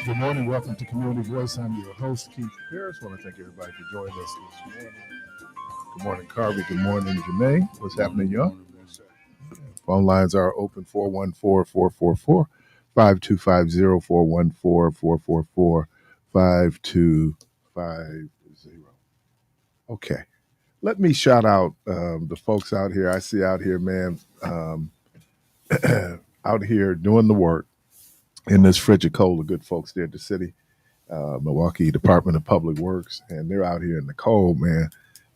Good morning. Welcome to Community Voice. I'm your host, Keith Parris. I want to thank everybody for joining us this morning. Good morning, Carvey. Good morning, Jermaine. What's happening, y'all? Phone lines are open 414-444-5250, 414-444-5250. Okay. Let me shout out the folks out here. I see out here, man, out here doing the work in this frigid cold. The good folks there at the city. Milwaukee Department of Public Works, and they're out here in the cold, man.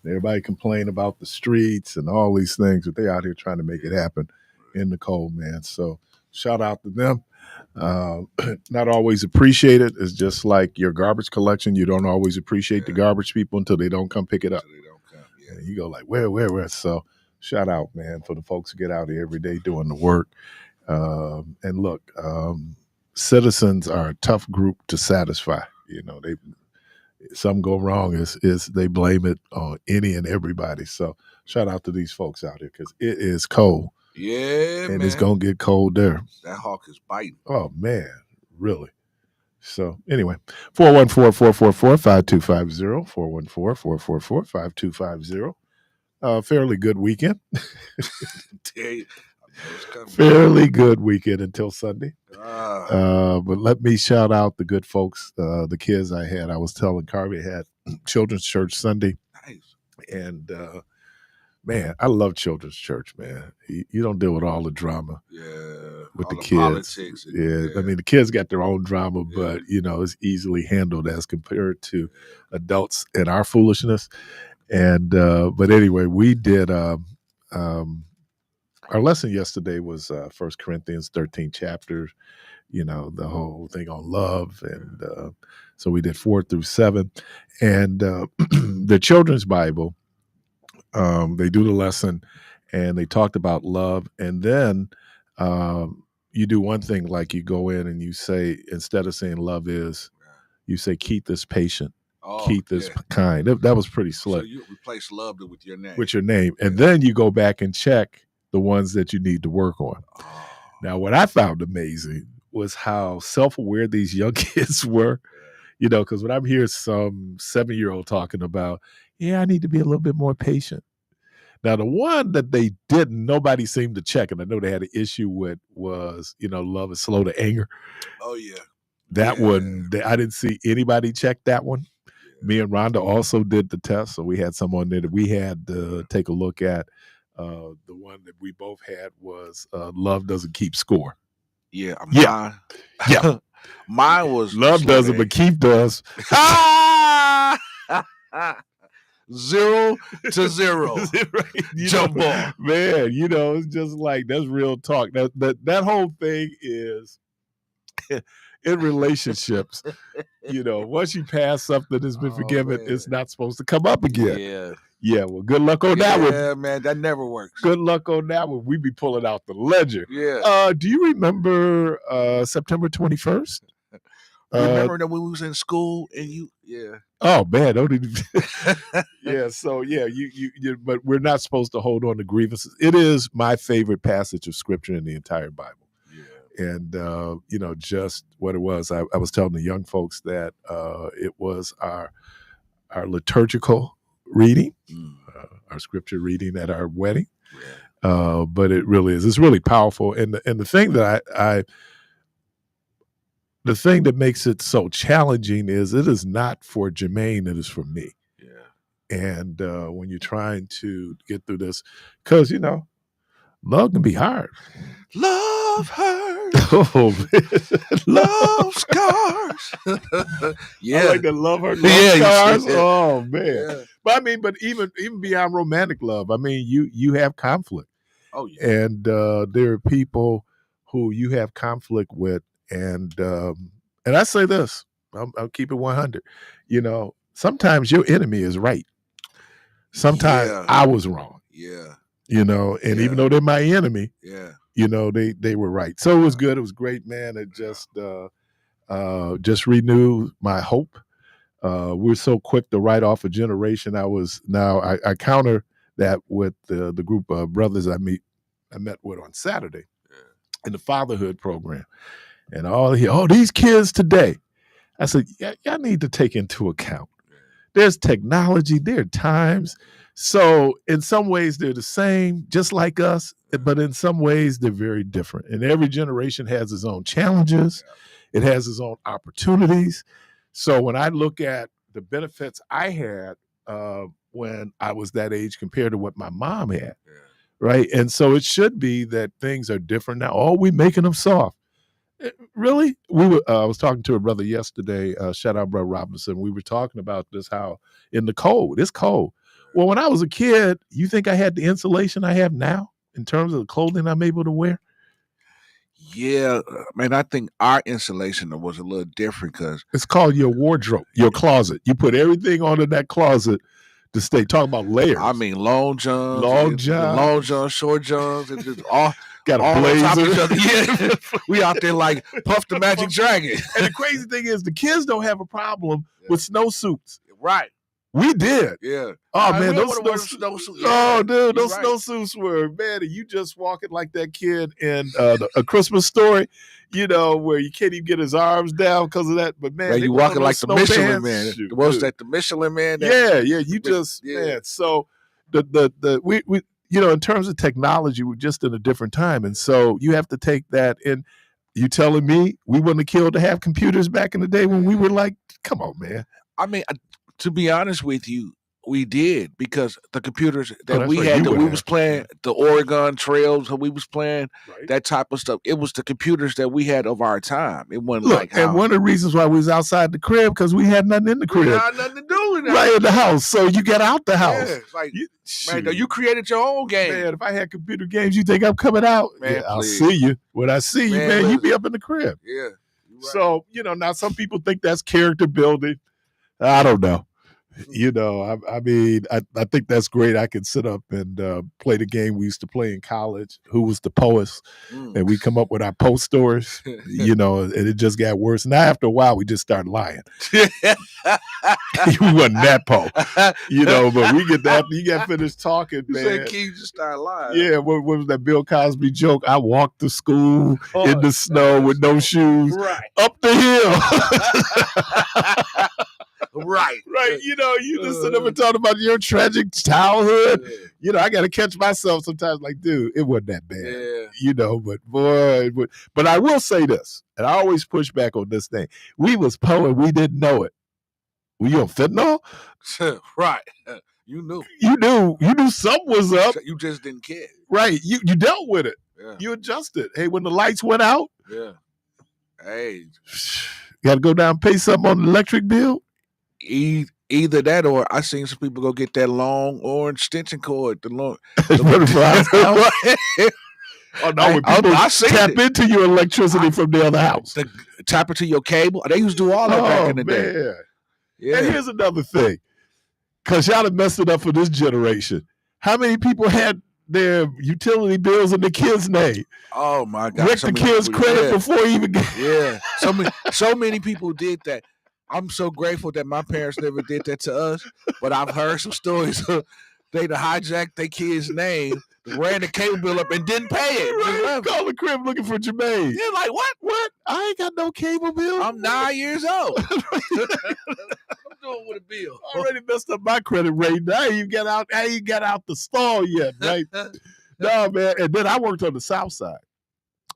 Everybody complain about the streets and all these things, but they're out here trying to make it happen in the cold, man. So shout out to them. Not always appreciated. It's just like your garbage collection. You don't always appreciate the garbage people until they don't come pick it up. And you go like, where? So shout out, man, for the folks who get out here every day doing the work. And look, citizens are a tough group to satisfy. You know, something go wrong is they blame it on any and everybody. So shout out to these folks out here because it is cold. Yeah, and man. It's gonna get cold there. That hawk is biting. Oh man, really? So anyway, 414-444-5250, 414-444-5250. Fairly good weekend. Fairly good weekend until Sunday. But let me shout out the good folks, the kids I had. I was telling Carvey I had children's church Sunday. Nice. And man, I love children's church, man. You don't deal with all the drama. With the kids. Politics. I mean, the kids got their own drama, but it's easily handled as compared to adults and our foolishness. And but anyway, we did our lesson yesterday was 1 Corinthians 13 chapter, the whole thing on love. And so we did 4 through 7. And the children's Bible, they do the lesson and they talked about love. And then you do one thing, like you go in and you say, instead of saying love is, you say, keep this patient. Keep this kind. That was pretty slick. So you replace love with your name. With your name. And then you go back and check the ones that you need to work on. Now, what I found amazing was how self-aware these young kids were, because when I'm hearing some 7-year-old talking about, I need to be a little bit more patient. Now, the one that they didn't, nobody seemed to check, and I know they had an issue with was, love is slow to anger. Oh, yeah. That one, I didn't see anybody check that one. Me and Rhonda also did the test, so we had someone there that we had to take a look at. The one that we both had was love doesn't keep score. Mine was love doesn't, but keep does. 0 to 0. Jump ball. Man, it's just like, that's real talk. That whole thing is in relationships, once you pass something that's been forgiven, it's not supposed to come up again. Yeah, well, good luck on that one. Yeah, man, that never works. Good luck on that one. We be pulling out the ledger. Yeah. Do you remember September 21st? Remember that when we was in school and you, Oh man, don't even. So you. But we're not supposed to hold on to grievances. It is my favorite passage of scripture in the entire Bible. And just what it was. I was telling the young folks that it was our liturgical reading, our scripture reading at our wedding. But it really is. It's really powerful. And the thing that the thing that makes it so challenging is it is not for Jermaine, it is for me. And when you're trying to get through this, because love can be hard. Love hurts. Oh, man. Love scars. I like to love her. Love scars. Oh man. But even beyond romantic love, you have conflict. Oh yeah. And there are people who you have conflict with, and I say this, I'll keep it 100. Sometimes your enemy is right. Sometimes I was wrong. And even though they're my enemy, they were right. So it was good. It was great, man. It just renewed my hope. We're so quick to write off a generation. I counter that with the group of brothers I met with on Saturday in the fatherhood program. And all these kids today, I said, yeah, y'all need to take into account. There's technology, there are times. So in some ways they're the same, just like us, but in some ways they're very different. And every generation has its own challenges. It has its own opportunities. So when I look at the benefits I had when I was that age compared to what my mom had, right? And so it should be that things are different now. Oh, we making them soft. Really? I was talking to a brother yesterday. Shout out, Brother Robinson. We were talking about this. How in the cold, it's cold. Well, when I was a kid, you think I had the insulation I have now in terms of the clothing I'm able to wear? Yeah, man, I think our insulation was a little different because It's called your wardrobe, your closet. You put everything onto that closet to stay. Talking about layers. I mean, long johns, short johns, and just all got a all on top of each blazer. other. Yeah, we out there like Puff the Magic Dragon. And the crazy thing is, the kids don't have a problem with snowsuits. Right. We did. Yeah. Oh man, those snowsuits. Oh dude, those right. snowsuits were, man. And you just walking like that kid in A Christmas Story, you know, where you can't even get his arms down because of that. But man, you walking like the Michelin man. Shoot, was that the Michelin man? Man. So we you know, in terms of technology, we're just in a different time, and so you have to take that. And you telling me we wouldn't have killed to have computers back in the day when we were like, come on, man. I mean, to be honest with you, we did, because the computers that we had, that we was playing, the Oregon Trails, we was playing, that type of stuff. It was the computers that we had of our time. It wasn't like how. And one of the reasons why we was outside the crib, because we had nothing in the crib. We had nothing to do with that. Right in the house. So you get out the house. Yeah, like, man, you created your own game. Man, if I had computer games, you think I'm coming out? Man, yeah, I'll see you. When I see you, man, you be up in the crib. Yeah. Right. So, you know, now some people think that's character building. I don't know. You know, I mean, I think that's great. I can sit up and play the game we used to play in college, Who Was the Poet? And we come up with our post stories, you know, and it just got worse. Now, after a while, we just started lying. We wasn't that po, you know, but we get that. You got finished talking, man. You said King just started lying. Yeah, what was that Bill Cosby joke? I walked to school in the snow with no shoes up the hill. Right. You know, you just sit up and talk about your tragic childhood. You know, I got to catch myself sometimes like, dude, it wasn't that bad. Yeah. You know, but boy, but I will say this, and I always push back on this thing. We was poor, we didn't know it. Were you on fentanyl? Right. You knew. You knew something was up. You just didn't care. Right. You dealt with it. Yeah. You adjusted. Hey, when the lights went out. Yeah. Hey. You got to go down and pay something on the electric bill. Either that, or I seen some people go get that long orange extension cord. The long. Oh no! When people tap into your electricity from the other house, tap into your cable. They used to do all that back in the day. Yeah. And here's another thing, because y'all have messed it up for this generation. How many people had their utility bills in the kids' name? Oh my God! Wreck the kids' credit before he even get. Yeah, so many people did that. I'm so grateful that my parents never did that to us, but I've heard some stories of they'd hijacked their kid's name, ran the cable bill up, and didn't pay it. Right. Call the crib looking for Jermaine. You're like, what? I ain't got no cable bill. I'm 9 years old. I'm doing with a bill. I already messed up my credit rating. I ain't got out the stall yet, right? No, man. And then I worked on the South Side.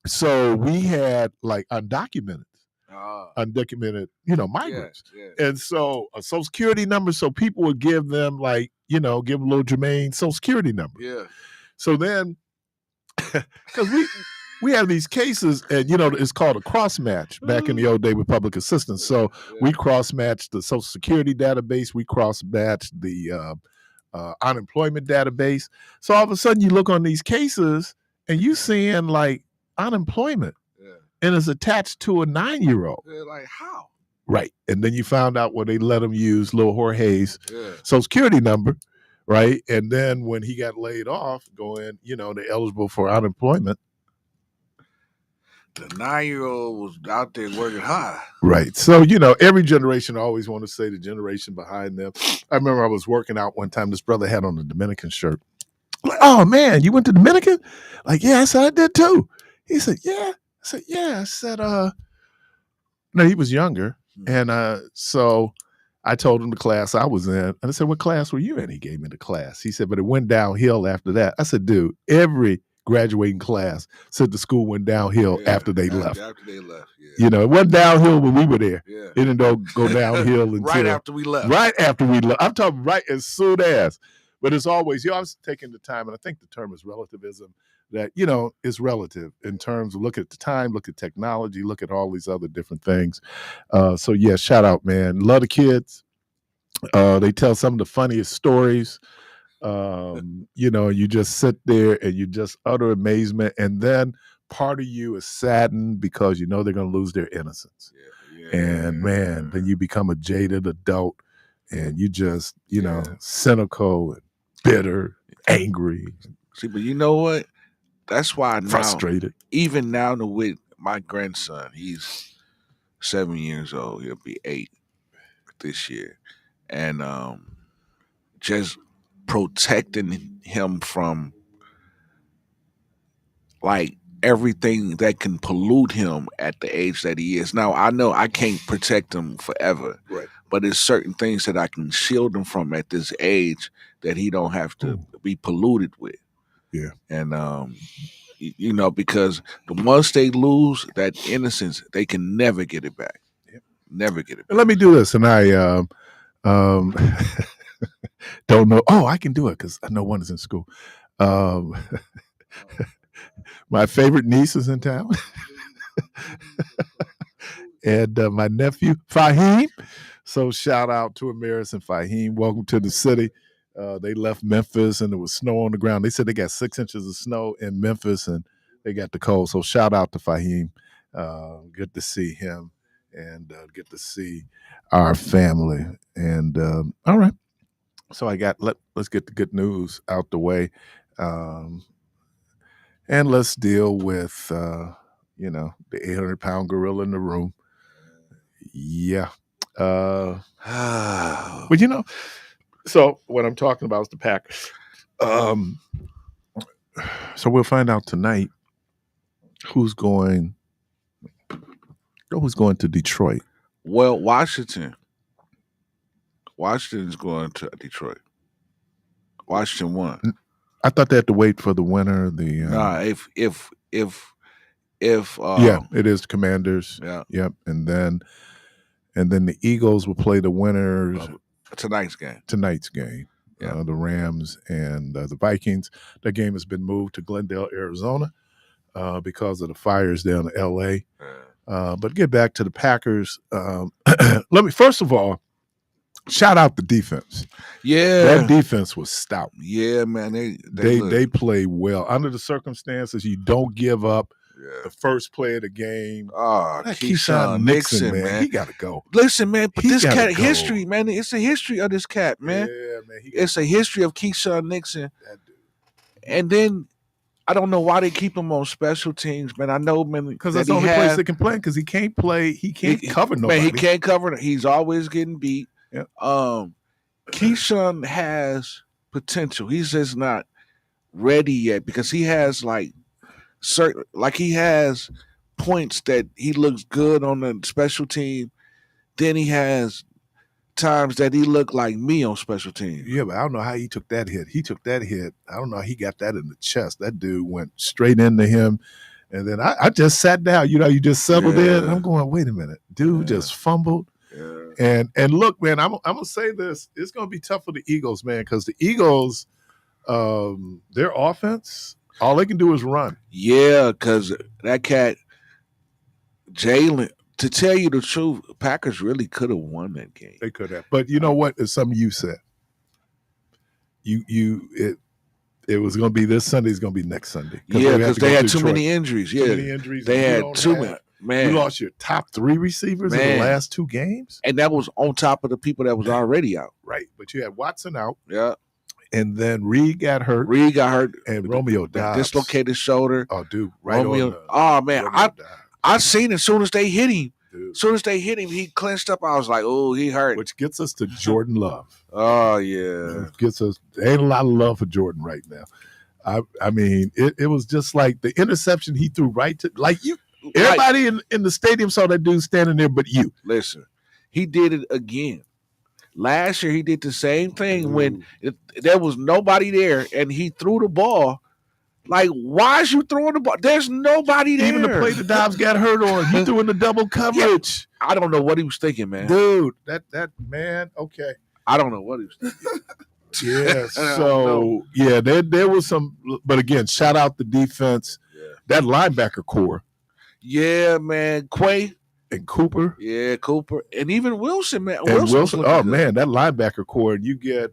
So we had like undocumented, you know, migrants. Yeah. And so a Social Security number, so people would give them like, you know, give a little Jermaine Social Security number. Yeah. So then, because we have these cases, and you know, it's called a cross match back in the old day with public assistance. So we cross matched the Social Security database, we cross matched the unemployment database. So all of a sudden, you look on these cases, and you seeing like unemployment, and it's attached to a 9-year-old. They're like, how? Right, and then you found out where they let him use Lil Jorge's Social Security number. Right. And then when he got laid off, going, you know, they're eligible for unemployment. The 9-year-old was out there working hard. Right. So, you know, every generation, I always want to say the generation behind them. I remember I was working out one time. This brother had on a Dominican shirt. I'm like, oh, man, you went to Dominican? Like, yeah, I said, I did too. He said, yeah. I said, yeah. I said, no, he was younger. And so I told him the class I was in, and I said, "What class were you in?" He gave me the class. He said, "But it went downhill after that." I said, "Dude, every graduating class said the school went downhill after they left. After they left, it went downhill when we were there. Yeah. It didn't go downhill until right after we left. Right after we left. I'm talking right as soon as. But it's always, I was taking the time, and I think the term is relativism. That is relative in terms of look at the time, look at technology, look at all these other different things. So yeah, shout out, man. Love the kids. They tell some of the funniest stories. You just sit there and you just utter amazement, and then part of you is saddened because they're going to lose their innocence. And man, then you become a jaded adult, and you just cynical and bitter, angry. See, but you know what? That's why frustrated. Even now, with my grandson, he's 7 years old. He'll be 8 this year, and just protecting him from like everything that can pollute him at the age that he is. Now, I know I can't protect him forever, right? But there's certain things that I can shield him from at this age that he don't have to be polluted with. Yeah, and because once they lose that innocence, they can never get it back. Never get it back. Let me do this, and I don't know. Oh, I can do it because I know one is in school. My favorite niece is in town, and my nephew Fahim. So shout out to Amaris and Fahim. Welcome to the city. They left Memphis and there was snow on the ground. They said they got 6 inches of snow in Memphis and they got the cold. So shout out to Fahim. Good to see him and get to see our family. And all right. So let's get the good news out the way. And let's deal with, the 800-pound gorilla in the room. Yeah. But so what I'm talking about is the Packers. So we'll find out tonight who's going to Detroit. Well, Washington's going to Detroit. Washington won. I thought they had to wait for the winner. If yeah, it is Commanders. Yeah. Yep. And then the Eagles will play the winners tonight's game. Yeah. The Rams and the Vikings. That game has been moved to Glendale, Arizona, because of the fires down in L.A. But get back to the Packers. Let me first of all shout out the defense. Yeah, that defense was stout. Yeah, man, they play well under the circumstances. You don't give up. Yeah. The first play of the game. Keyshawn Nixon, man. He got to go. Listen, man, but this cat history, man. It's a history of this cat, man. Yeah, man. It's a history of Keyshawn Nixon. And then I don't know why they keep him on special teams, man. I know, man, because that's the only place they can play. Because he can't play. He can't cover nobody. Man, he can't cover. He's always getting beat. Yeah. Keyshawn has potential. He's just not ready yet because he has he has points that he looks good on the special team. Then he has times that he looked like me on special teams. Yeah, but I don't know how he took that hit. I don't know how he got that in the chest. That dude went straight into him. And then I just sat down. You just settled in. And I'm going, wait a minute. Dude just fumbled. Yeah. And look, man, I'm going to say this. It's going to be tough for the Eagles, man, because the Eagles, their offense, all they can do is run. Yeah, because that cat, Jalen, to tell you the truth, Packers really could have won that game. They could have. But you know what? It's something you said. It was going to be this Sunday. It's going to be next Sunday. Yeah, because they had too many injuries. Yeah, too many injuries. They had too many. Man, you lost your top 3 receivers in the last 2 games. And that was on top of the people that was already out. Right. But you had Watson out. Yeah. And then Reed got hurt. And Romeo died. Dislocated shoulder. Oh, dude. I seen as soon as they hit him. As soon as they hit him, he clenched up. I was like, oh, he hurt. Which gets us to Jordan Love. Oh, yeah. There ain't a lot of love for Jordan right now. I mean, it was just like the interception he threw right to, like you. Everybody in the stadium saw that dude standing there but you. Listen, he did it again. Last year, he did the same thing when there was nobody there, and he threw the ball. Like, why is you throwing the ball? There's nobody there. Even the play the Dobbs got hurt on, he threw in the double coverage. Yeah. I don't know what he was thinking, man. Dude, that man, okay. I don't know what he was thinking. Yeah, so, yeah, there was some, but again, shout out the defense. Yeah. That linebacker core. Yeah, man. Quay. And Cooper. Yeah, Cooper. And even Wilson, man. Wilson. Oh, man, that linebacker core. And you get,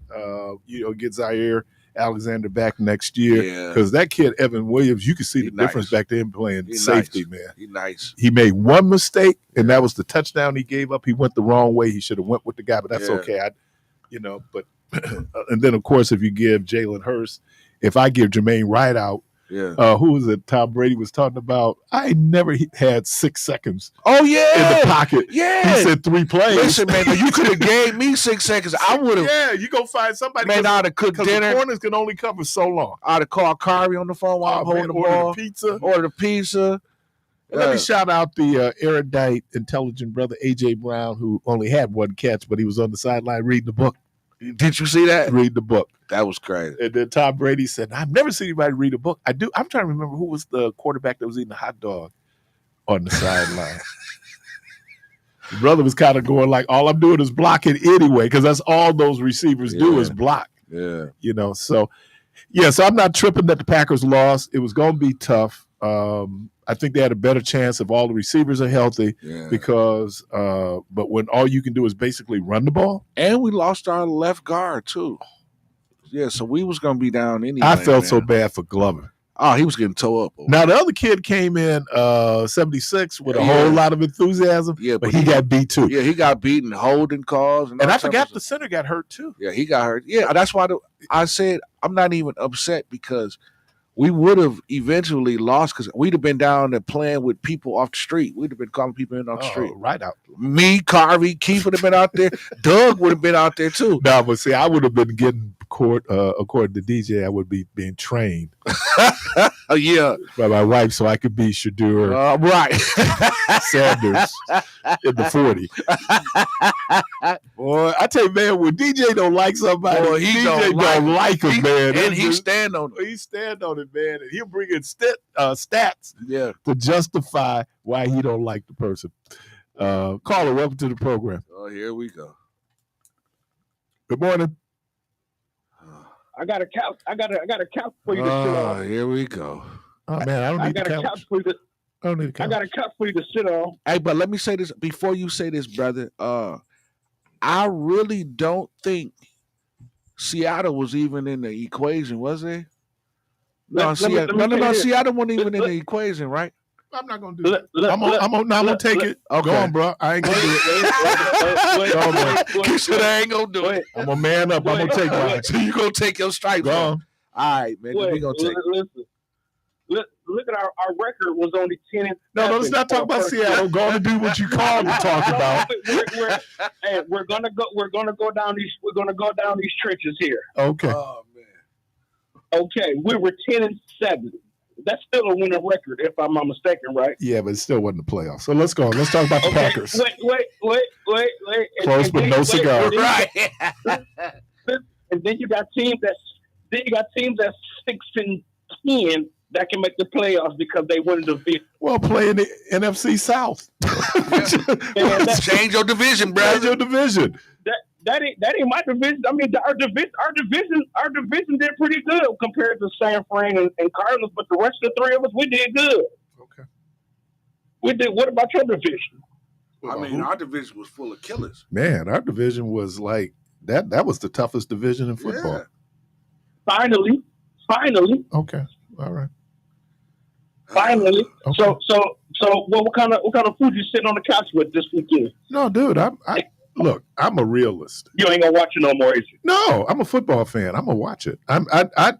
get Zaire Alexander back next year. Because that kid, Evan Williams, you can see the difference back then playing safety, man. He's nice. He made one mistake, and that was the touchdown he gave up. He went the wrong way. He should have went with the guy, but that's okay. But and then, of course, if you give Jalen Hurst, if I give Jermaine Wright out, who was it? Tom Brady was talking about. I never had 6 seconds. Oh yeah, in the pocket. Yeah, he said 3 plays. Listen, man, you could have gave me 6 seconds. I would have. Yeah, you go find somebody. Man, I'd have cooked dinner. The corners can only cover so long. I'd have called Kari on the phone while I'm holding the ball. Order the pizza. Let me shout out the erudite, intelligent brother AJ Brown, who only had 1 catch, but he was on the sideline reading the book. Did you see that? Read the book. That was crazy. And then Tom Brady said, I've never seen anybody read a book. I do. I'm trying to remember who was the quarterback that was eating a hot dog on the sideline. The brother was kind of going like, all I'm doing is blocking anyway, because that's all those receivers do is block. Yeah. So I'm not tripping that the Packers lost. It was going to be tough. I think they had a better chance if all the receivers are healthy because but when all you can do is basically run the ball. And we lost our left guard too. Yeah, so we was going to be down anyway. I felt so bad for Glover. Oh, he was getting towed up. Now, the other kid came in 76 with a whole lot of enthusiasm, but he got beat too. Yeah, he got beaten, holding calls. And I forgot the center got hurt too. Yeah, he got hurt. Yeah, that's why I said I'm not even upset because we would have eventually lost because we'd have been down there playing with people off the street. We'd have been calling people in off the street. Right out. Me, Carvey, Keith would have been out there. Doug would have been out there too. No, but see, I would have been getting court, according to DJ, I would be being trained. By my wife, so I could be Shadur Sanders in the 40. Boy, I tell you, man, when DJ don't like somebody, DJ don't like him, man. And he stand on it. He stand on it, man. And he'll bring in stats to justify why he don't like the person. Caller, welcome to the program. Oh, here we go. Good morning. I got a couch. I got a couch for you to sit on. Oh, here we go. Oh man, I don't need a couch. I got a couch for you to sit on. Hey, but let me say this before you say this, brother. I really don't think Seattle was even in the equation, was they? No, Seattle wasn't even in the equation, right? I'm not gonna do that. I'm gonna take it. Okay. Go on, bro. I ain't gonna do it. You said I ain't gonna do it. I'm a man up. I'm gonna take mine. So you gonna take your stripes on? All right, man. We gonna take. Listen. Look at our record was only 10. No, let's not talk about Seattle. Go on and do what you called to talk about. We're gonna go down these. We're gonna go down these trenches here. Okay. Oh man. Okay, we were 10-7. That's still a winning record, if I'm not mistaken, right? Yeah, but it still wasn't the playoffs. So let's go. Let's talk about the Packers. Wait. Close but no cigar. Right. And then you got teams that's 6-10 that can make the playoffs because they win the division. Well, play in the NFC South. Change your division, brother. Change your division. That ain't my division. I mean, our division did pretty good compared to San Fran and Cardinals, but the rest of the three of us, we did good. Okay. We did. What about your division? I mean, our division was full of killers. Man, our division was like that. That was the toughest division in football. Yeah. Finally. Okay. All right. Finally. Okay. So what kind of food you sitting on the couch with this weekend? No, dude, Look, I'm a realist. You ain't gonna watch it no more, is you? No, I'm a football fan. I'm gonna watch it. I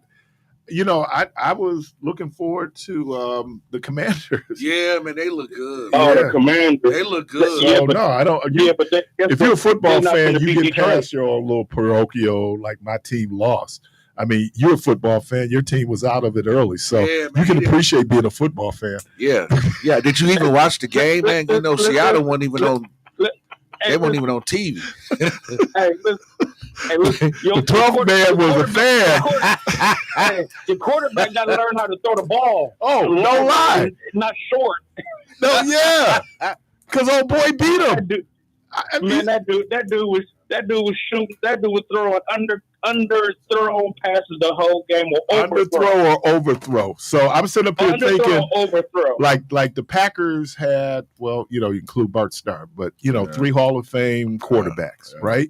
was looking forward to the Commanders. Yeah, man, they look good. Oh, the Commanders, they look good. I don't. If you're a football fan, you get past your own little parochial. Like my team lost. I mean, you're a football fan. Your team was out of it early, so you can appreciate being a football fan. Yeah. Did you even watch the game, man? You know, Seattle wasn't even on. They weren't even on TV. Listen, the 12th man was a fan. Your quarterback got to learn how to throw the ball. Oh, no lie. Not short. No, yeah. Because old boy beat him. That dude was shooting. That dude was throwing underthrown passes the whole game, or underthrow or overthrow. So I'm sitting up here thinking, overthrow. Like the Packers had, well, you include Bart Starr, but 3 Hall of Fame quarterbacks, right?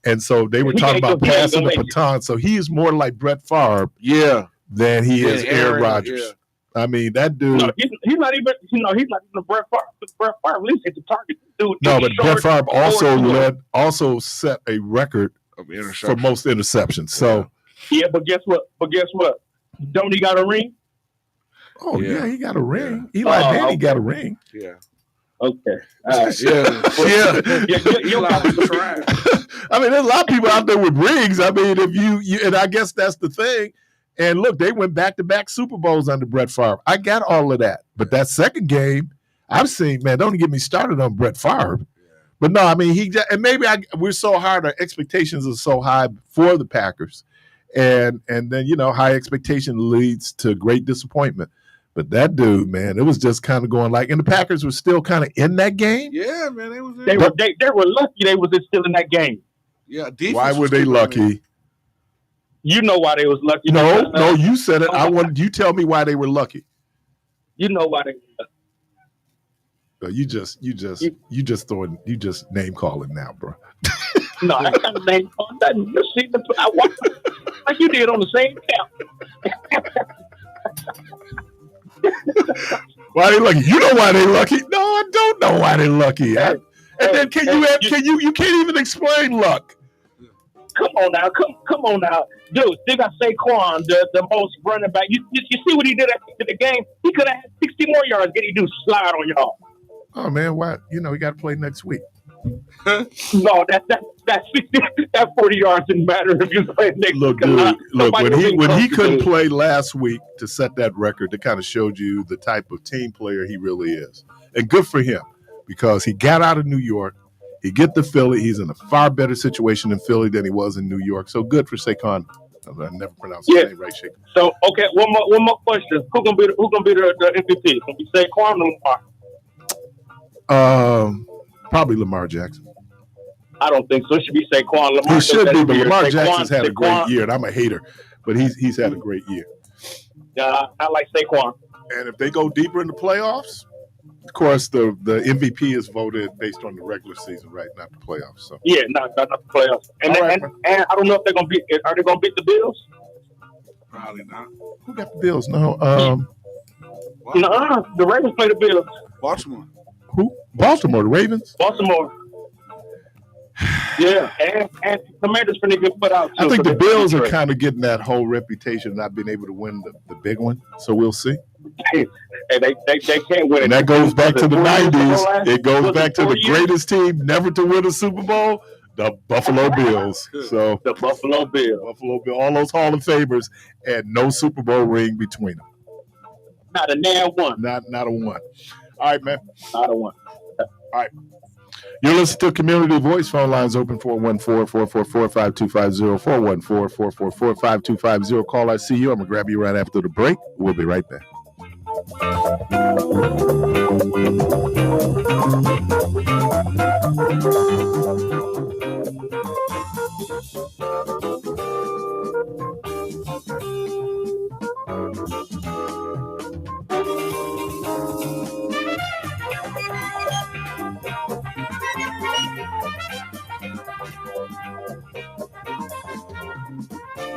And so they were talking about passing the baton. So he is more like Brett Favre, than he is Aaron Rodgers. Yeah. I mean, that dude. No, he's not even. He's not even Brett Favre. Brett Favre at least hit the target. Dude, no, but Brett Favre also set a record for most interceptions. So but guess what? Don't he got a ring? Oh yeah, he got a ring. Eli Manning got a ring. Yeah. Okay. I mean, there's a lot of people out there with rings. I mean, if you and I guess that's the thing. And look, they went back-to-back Super Bowls under Brett Favre. I got all of that. But that second game, I've seen, man, don't get me started on Brett Favre. But no, I mean, we're so hard, our expectations are so high for the Packers. And then, high expectation leads to great disappointment. But that dude, man, it was just kind of going and the Packers were still kind of in that game. Yeah, man, they were lucky they was still in that game. Yeah, why were they lucky? You know why they was lucky. No, you said it. I wanted you tell me why they were lucky. You know why they were lucky. You just name calling now, bro. No, I can't name calling nothing. You see I watched like you did on the same camp. Why they lucky? You know why they lucky? No, I don't know why they lucky. And then you can't even explain luck. Come on now, dude. They got Saquon, the most running back. You see what he did at the game? He could have had 60 more yards. Did he do slide on y'all? Oh man, why? He got to play next week. No, that 40 yards didn't matter if you play next week. Look, when he couldn't play last week to set that record, it kind of showed you the type of team player he really is, and good for him because he got out of New York. He get to Philly. He's in a far better situation in Philly than he was in New York. So good for Saquon. I never pronounced his name right, Saquon. So okay, one more question. Who gonna be the MVP? Gonna be Saquon or Lamar? Probably Lamar Jackson. I don't think so. It should be Saquon. Lamar he should be, but Lamar Jackson's had a great year, and I'm a hater, but he's had a great year. Yeah, I like Saquon. And if they go deeper in the playoffs. Of course, the MVP is voted based on the regular season, right? Not the playoffs. So yeah, not the playoffs. And I don't know if they're gonna beat. Are they gonna beat the Bills? Probably not. Who got the Bills? No. The Ravens play the Bills. Baltimore. Who? Baltimore. The Ravens. Baltimore. Yeah, and Commanders finna get put out. I think the Bills are kind of getting that whole reputation of not being able to win the big one. So we'll see. Hey, they can't win. And that goes back to the 90s. It goes back to the greatest team never to win a Super Bowl, the Buffalo Bills. So the Buffalo Bills. All those Hall of Famers, and no Super Bowl ring between them. Not a damn one. Not a one. All right, man. Not a one. All right. You're listening to Community Voice. Phone lines open 414-444-5250, 414-444-5250. Call, I see you. I'm going to grab you right after the break. We'll be right back.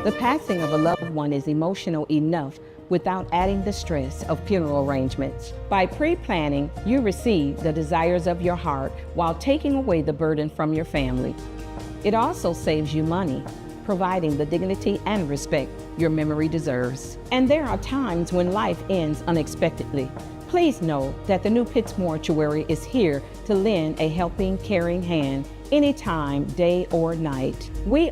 The passing of a loved one is emotional enough without adding the stress of funeral arrangements. By pre-planning, you receive the desires of your heart while taking away the burden from your family. It also saves you money, providing the dignity and respect your memory deserves. And there are times when life ends unexpectedly. Please know that the New Pitts Mortuary is here to lend a helping, caring hand anytime, day or night. We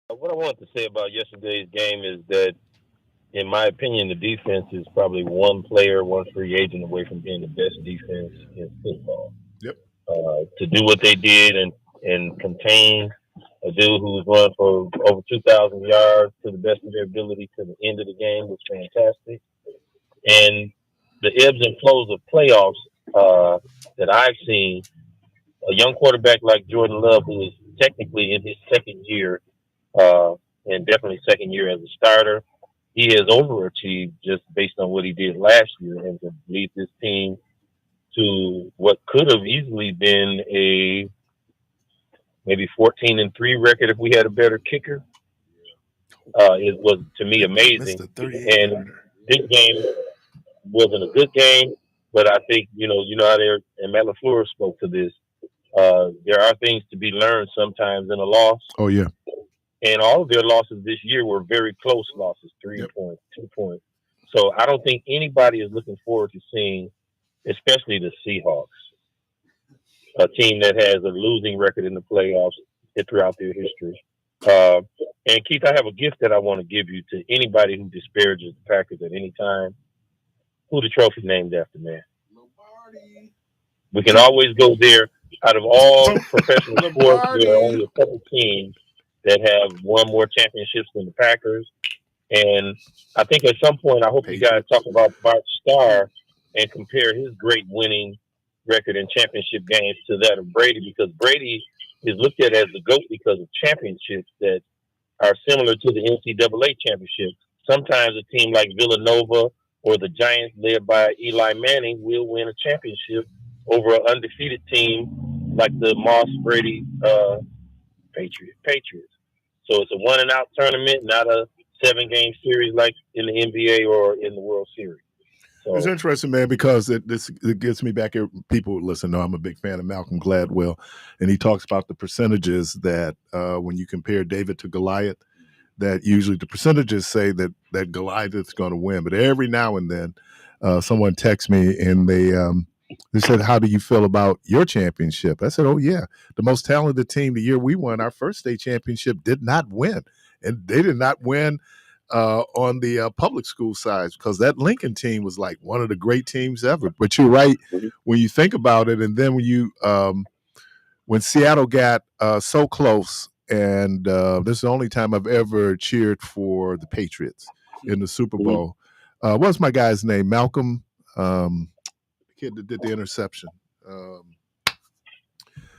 What I wanted to say about yesterday's game is that, in my opinion, the defense is probably one player, one free agent away from being the best defense in football. Yep. To do what they did and contain a dude who was run for over 2,000 yards to the best of their ability to the end of the game was fantastic. And the ebbs and flows of playoffs that I've seen, a young quarterback like Jordan Love, who is technically in his second year, and definitely second year as a starter, he has overachieved just based on what he did last year and to lead this team to what could have easily been a maybe 14-3 record if we had a better kicker. It was, to me, amazing. And this game wasn't a good game, but I think, you know how they're, and Matt LaFleur spoke to this, there are things to be learned sometimes in a loss. Oh, yeah. And all of their losses this year were very close losses, 3 points, 2 points. So I don't think anybody is looking forward to seeing, especially the Seahawks, a team that has a losing record in the playoffs throughout their history. And Keith, I have a gift that I want to give you to anybody who disparages the Packers at any time. Who the trophy named after, man? Lombardi. We can always go there. Out of all professional sports, there are only a couple teams that have won more championships than the Packers. And I think at some point, I hope you guys talk about Bart Starr and compare his great winning record in championship games to that of Brady, because Brady is looked at as the GOAT because of championships that are similar to the NCAA championship. Sometimes a team like Villanova or the Giants led by Eli Manning will win a championship over an undefeated team like the Moss Brady Patriots. So it's a one and out tournament, not a 7-game series like in the NBA or in the World Series. So it's interesting, man, because it gets me back here. People listen, know I'm a big fan of Malcolm Gladwell, and he talks about the percentages that when you compare David to Goliath, that usually the percentages say that Goliath is going to win. But every now and then someone texts me and they said, "How do you feel about your championship?" I said, "Oh, yeah. The most talented team the year we won our first state championship did not win. And they did not win on the public school side, because that Lincoln team was like one of the great teams ever." But you're right when you think about it. And then when Seattle got so close, and this is the only time I've ever cheered for the Patriots in the Super Bowl. What's my guy's name? Malcolm, the kid that did the interception.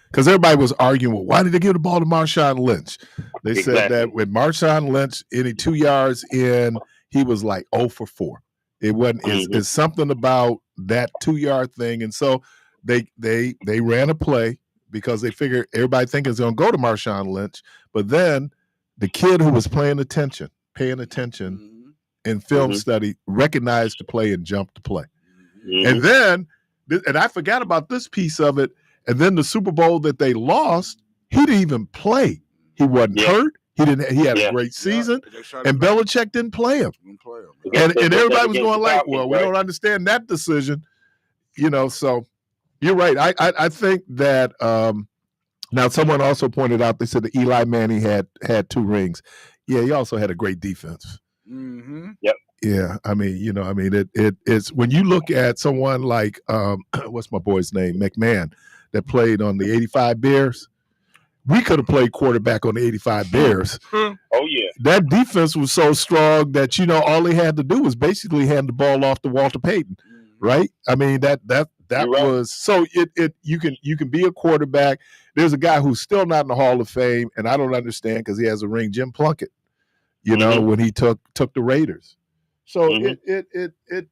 Because everybody was arguing, well, why did they give the ball to Marshawn Lynch? They said that with Marshawn Lynch, any 2 yards in, he was like 0 for 4. It wasn't. It's something about that 2-yard thing, and so they ran a play because they figured everybody thinking it's going to go to Marshawn Lynch, but then the kid who was paying attention in film study recognized the play and jumped the play, and then I forgot about this piece of it. And then the Super Bowl that they lost, he didn't even play. He wasn't hurt. He didn't. He had a great season, and Belichick didn't play him. And everybody was going like, "Well, we don't understand that decision," So you're right. I think that now someone also pointed out. They said that Eli Manning had 2 rings. Yeah, he also had a great defense. Mm-hmm. Yep. Yeah, it's when you look at someone like what's my boy's name, McMahon, that played on the 85 Bears. We could have played quarterback on the 85 Bears. Oh, yeah. That defense was so strong that, all they had to do was basically hand the ball off to Walter Payton, right? I mean, that was so you can be a quarterback. There's a guy who's still not in the Hall of Fame, and I don't understand because he has a ring, Jim Plunkett, when he took the Raiders. So it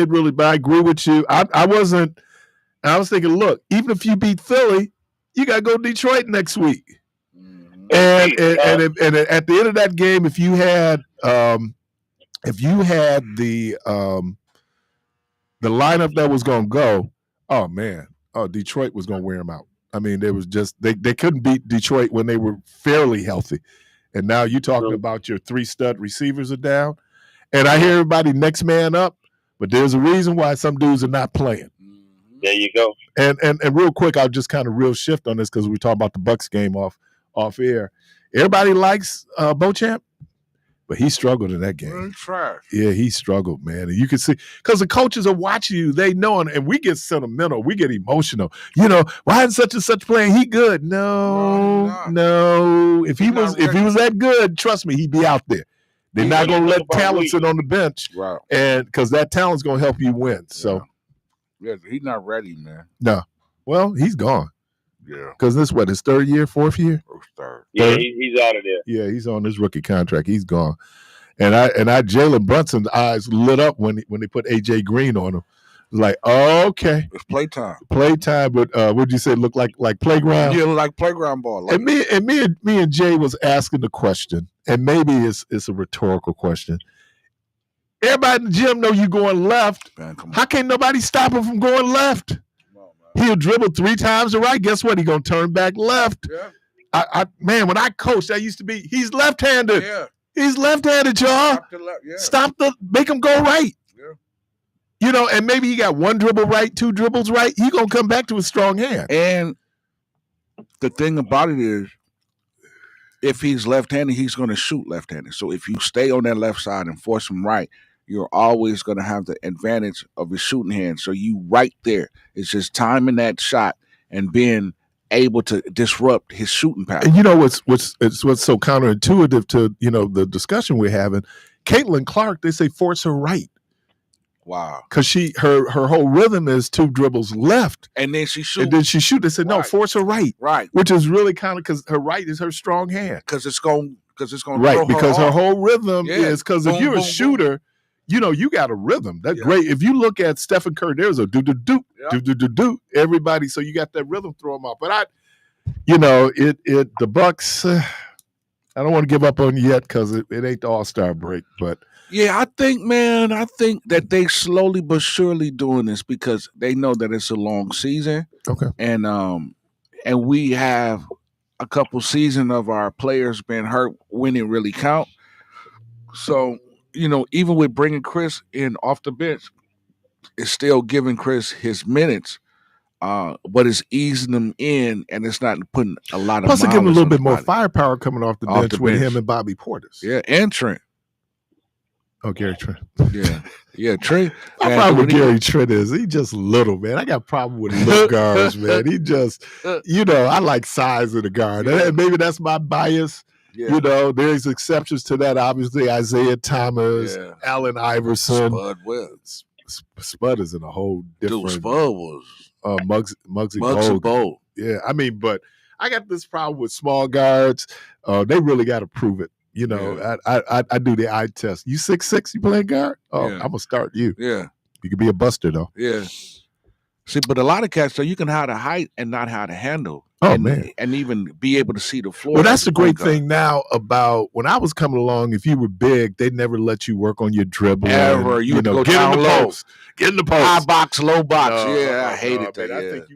really, but I agree with you. I was thinking, look, even if you beat Philly, you got to go to Detroit next week. And at the end of that game, if you had the lineup that was going to go, oh man, Detroit was going to wear them out. I mean, they was just they couldn't beat Detroit when they were fairly healthy, and now you're talking about your 3 stud receivers are down, and I hear everybody next man up, but there's a reason why some dudes are not playing. There you go. And real quick, I'll just kind of real shift on this because we talking about the Bucs game off air. Everybody likes Beauchamp, but he struggled in that game. Trash. Yeah, he struggled, man. And you can see, because the coaches are watching you. They know, and we get sentimental. We get emotional. Why isn't such and such playing? He good. No. If he was that good, trust me, he'd be out there. They're not going to let talent sit on the bench, right? And because that talent's going to help you win. So, yeah, he's not ready, man. No. Well, he's gone. Yeah. Because this his third year, fourth year? Third. Yeah, he's out of there. Yeah, he's on his rookie contract. He's gone. And Jalen Brunson's eyes lit up when they put AJ Green on him. It was like, oh, okay. It's playtime. Playtime, but what'd you say? Look like playground? Yeah, like playground ball. Like and me and Jay was asking the question, and maybe it's a rhetorical question. Everybody in the gym know you going left. Man, how can nobody stop him from going left? He'll dribble 3 times to right. Guess what? He's going to turn back left. Yeah. Man, when I coached, he's left-handed. Yeah. He's left-handed, y'all. Make him go right. Yeah. And maybe he got 1 dribble right, 2 dribbles right. He's going to come back to a strong hand. And the thing about it is, if he's left-handed, he's going to shoot left-handed. So if you stay on that left side and force him right, you're always going to have the advantage of his shooting hand. So you right there. It's just timing that shot and being able to disrupt his shooting pattern. And what's so counterintuitive to the discussion we're having? Caitlin Clark, they say force her right. Wow. Because her whole rhythm is 2 dribbles left. And then she shoots. They said, no, force her right. Right. Which is really kind of because her right is her strong hand. Because it's going right, because her whole rhythm Yeah. is because if you're a shooter, you got a rhythm. That's great. If you look at Stephen Curry, there's a do. Everybody, so you got that rhythm throw them off. But the Bucks, I don't want to give up on you yet because it ain't the All-Star break. But yeah, I think that they slowly but surely doing this because they know that it's a long season. Okay. And we have a couple seasons of our players been hurt when it really count. So, even with bringing Chris in off the bench, it's still giving Chris his minutes, but it's easing them in, and it's not putting a lot of. Plus, it give him a little bit more body. Firepower coming off the bench with him and Bobby Portis. Yeah, and Trent. Oh, Gary Trent. Yeah, Trent. My problem with Gary Trent is he just little, man. I got a problem with little guards, man. He just, I like size of the guard. And maybe that's my bias. Yeah. There's exceptions to that. Obviously, Isaiah Thomas, Allen Iverson. Spud Webb. Spud is in a whole different. Dude, Spud was Muggsy Bogues. Yeah, but I got this problem with small guards. They really got to prove it. I do the eye test. You 6'6", you play guard? Oh, I'm gonna start you. Yeah, you could be a buster though. Yeah. See, but a lot of cats, so you can have the height and not how to handle. Oh, man. And even be able to see the floor. Well, that's the great thing now about when I was coming along, if you were big, they'd never let you work on your dribble. Ever. You go get down in the low. Post. Get in the post. High box, low box. I hated that. I think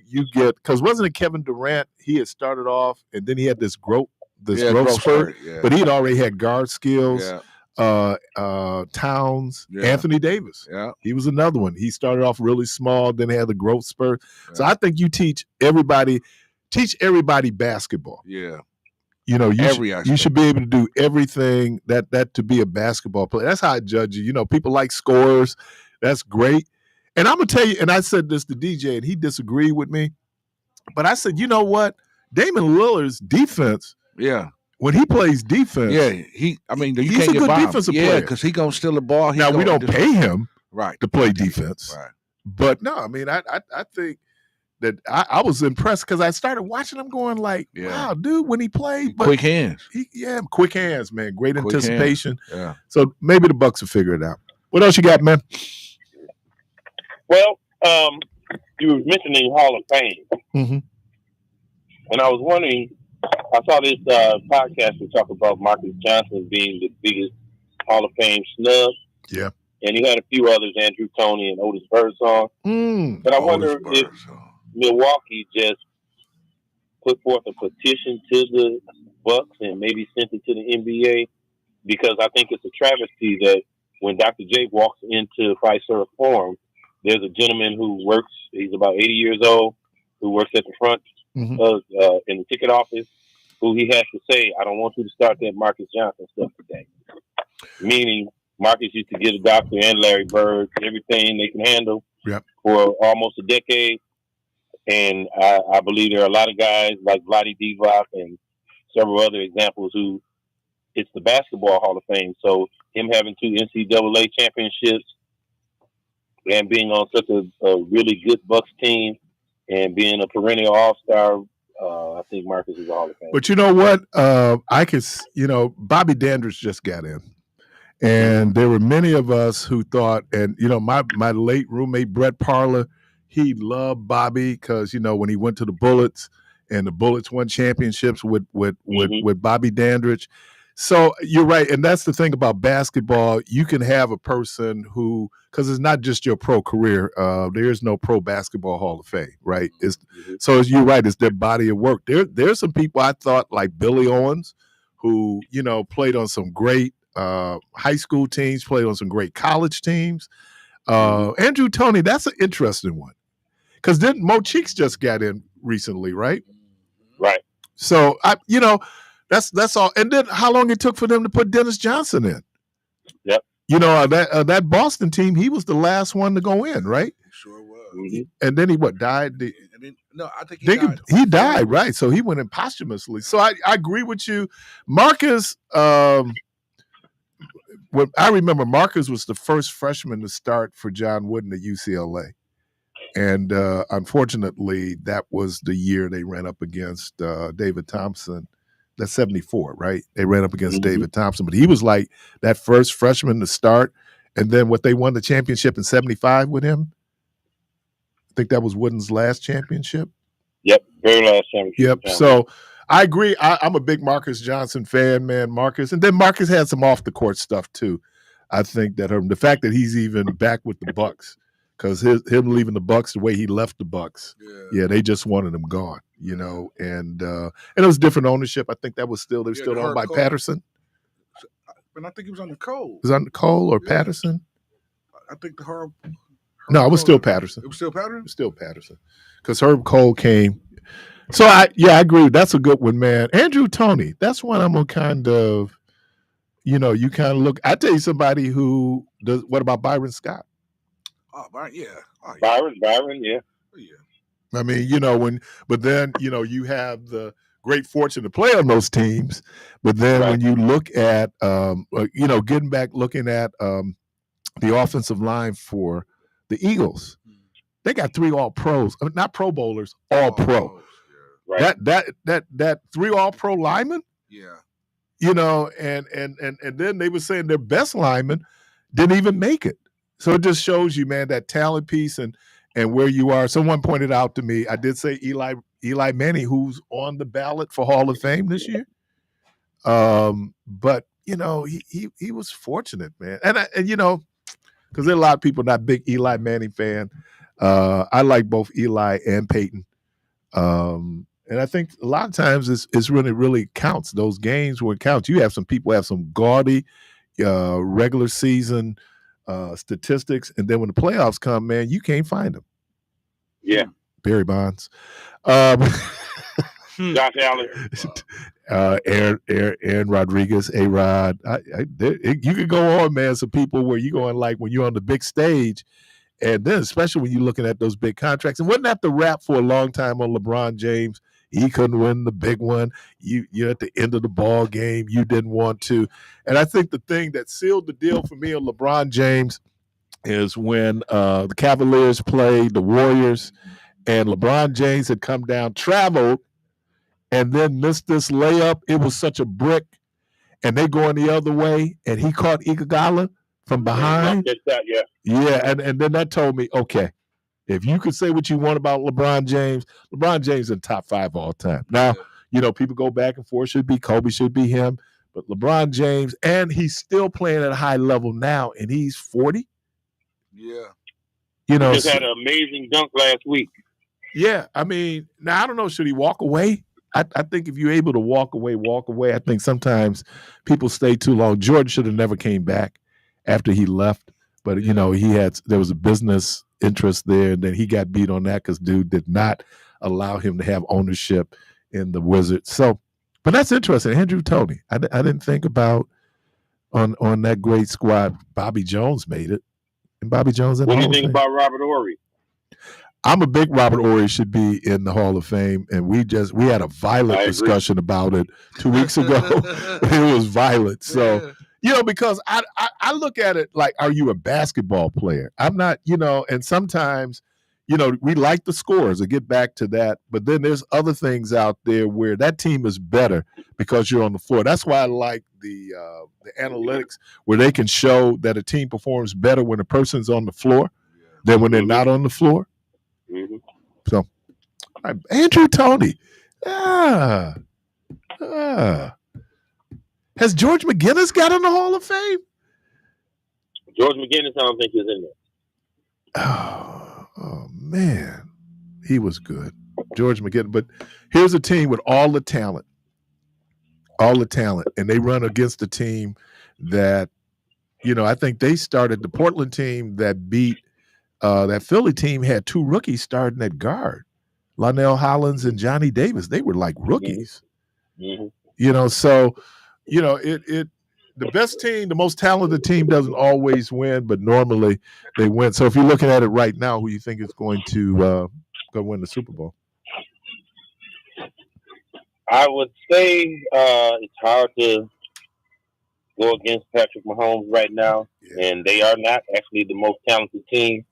you get, because wasn't it Kevin Durant? He had started off and then he had this growth spurt, but he had already had guard skills. Yeah. Towns, Anthony Davis. Yeah. He was another one. He started off really small, then he had the growth spurt. Yeah. So I think you teach everybody basketball. Yeah. You should be able to do everything that to be a basketball player. That's how I judge you. People like scorers. That's great. And I'm gonna tell you, and I said this to DJ, and he disagreed with me. But I said, you know what? Damian Lillard's defense. Yeah. When he plays defense, he's a good defensive player. Because he gonna steal the ball. Now we don't pay him to play defense, right? But no, I think that I was impressed because I started watching him going like, wow, dude, when he played, quick hands, quick hands, man, great anticipation. Yeah. So maybe the Bucks will figure it out. What else you got, man? Well, you were mentioning Hall of Fame, and I was wondering. I saw this podcast that talked about Marcus Johnson being the biggest Hall of Fame snub. Yeah. And he had a few others, Andrew Toney and Otis Birdsong. But I wonder if Milwaukee just put forth a petition to the Bucks and maybe sent it to the NBA, because I think it's a travesty that when Dr. J walks into Fiserv Forum, there's a gentleman who works, he's about 80 years old, who works at the front in the ticket office, who he has to say, I don't want you to start that Marcus Johnson stuff today. Meaning, Marcus used to get a doctor and Larry Bird everything they can handle for almost a decade. And I believe there are a lot of guys like Vlade Divac and several other examples who it's the Basketball Hall of Fame. So him having 2 NCAA championships and being on such a really good Bucks team and being a perennial All-Star, I think Marcus is a Hall of Fame. But you know what? Bobby Dandridge just got in. And there were many of us who thought, and, my late roommate, Brett Parler, he loved Bobby because, when he went to the Bullets and the Bullets won championships with Bobby Dandridge. So you're right. And that's the thing about basketball. You can have a person who, because it's not just your pro career. There is no pro basketball Hall of Fame, right? So you're right. It's their body of work. There's some people I thought like Billy Owens who, played on some great high school teams, played on some great college teams. Andrew Toney, that's an interesting one. Because then Mo Cheeks just got in recently, right? Right. So, that's all. And then how long it took for them to put Dennis Johnson in? Yep. That Boston team, he was the last one to go in, right? Sure was. Mm-hmm. And then he died? No, I think he died. He died, right. So he went in posthumously. So I agree with you. Marcus, I remember Marcus was the first freshman to start for John Wooden at UCLA. And unfortunately, that was the year they ran up against David Thompson. That's 74, right? They ran up against David Thompson. But he was like that first freshman to start. And then they won the championship in 75 with him. I think that was Wooden's last championship. Yep, very last championship. Yep. So I agree. I'm a big Marcus Johnson fan, man. Marcus. And then Marcus had some off-the-court stuff, too. I think that the fact that he's even back with the Bucks, because him leaving the Bucks the way he left the Bucks, they just wanted him gone, and it was different ownership. I think that was still owned by Patterson. And I think he was on the Cole. Was it on the Cole or Patterson? I think the Herb. No, it was still Patterson. It was still Patterson? It was still Patterson. Because Herb Cole came. So I agree. That's a good one, man. Andrew Toney. That's one I'm gonna kind of, you kind of look. I tell you somebody who does. What about Byron Scott? Oh, Byron, yeah. Oh, yeah. Byron, yeah. Oh, yeah. I mean, but then, you have the great fortune to play on those teams. But then when you look at, getting back, looking at the offensive line for the Eagles, they got 3 All-Pros, not Pro Bowlers, All-Pro. Yeah. Right. That 3 All-Pro linemen. Yeah. And then they were saying their best lineman didn't even make it. So it just shows you, man, that talent piece and where you are. Someone pointed out to me, I did say Eli Manning, who's on the ballot for Hall of Fame this year. But he was fortunate, man. And because there are a lot of people not big Eli Manning fan. I like both Eli and Peyton. And I think a lot of times it's really counts. Those games where it counts. You have some people have some gaudy regular season statistics, and then when the playoffs come, man, you can't find them. Yeah, Barry Bonds, Josh Allen, Aaron Rodriguez, A-Rod. You could go on, man. Some people where you going like when you're on the big stage, and then especially when you're looking at those big contracts. And wasn't that the rap for a long time on LeBron James? He couldn't win the big one. You're at the end of the ball game. You didn't want to. And I think the thing that sealed the deal for me on LeBron James is when the Cavaliers played the Warriors and LeBron James had come down, traveled, and then missed this layup. It was such a brick. And they going the other way, and he caught Iguodala from behind. Yeah, and then that told me, okay, if you could say what you want about LeBron James is in top 5 all time. Now, people go back and forth. Should be Kobe, should be him. But LeBron James, and he's still playing at a high level now, and he's 40. Yeah. He just had an amazing dunk last week. Yeah. I mean, now I don't know, should he walk away? I think if you're able to walk away. I think sometimes people stay too long. Jordan should have never came back after he left. But, there was a business interest there, and then he got beat on that because dude did not allow him to have ownership in the Wizards. So, But that's interesting. Andrew Toney. I didn't think about on that great squad. Bobby Jones made it, and Bobby Jones in the What do Hall you of think Fame. about Robert Horry? I'm a big Robert Horry should be in the Hall of Fame, and we had a violent discussion about it 2 weeks ago. It was violent. So, because I look at it like, are you a basketball player? I'm not, and sometimes, we like the scores, to get back to that, but then there's other things out there where that team is better because you're on the floor. That's why I like the analytics, where they can show that a team performs better when a person's on the floor than when they're not on the floor. Mm-hmm. So, Andrew Toney. Has George McGinnis got in the Hall of Fame? George McGinnis, I don't think is in there. Oh man, he was good, George McGinnis. But here's a team with all the talent, and they run against a team that, I think they started the Portland team that beat that Philly team had 2 rookies starting at guard, Lionel Hollins and Johnny Davis. They were like rookies. Mm-hmm. So, the best team, the most talented team doesn't always win, but normally they win. So if you're looking at it right now, who you think is going to go win the Super Bowl? I would say it's hard to go against Patrick Mahomes right now, and they are not actually the most talented team.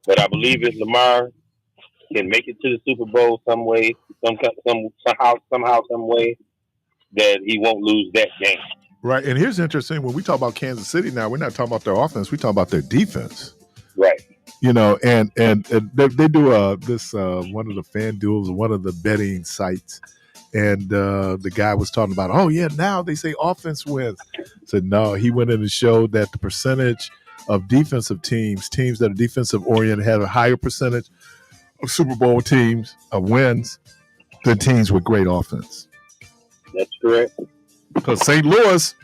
But I believe if Lamar can make it to the Super Bowl some way, somehow, some way, that he won't lose that game. Right. And here's interesting: when we talk about Kansas City now, we're not talking about their offense; we talk about their defense. Right. And they do this one of the fan duels, one of the betting sites, and the guy was talking about, now they say offense wins. Said no, he went in and showed that the percentage of defensive teams that are defensive oriented, had a higher percentage of Super Bowl teams of wins than teams with great offense. That's correct. Because St. Louis,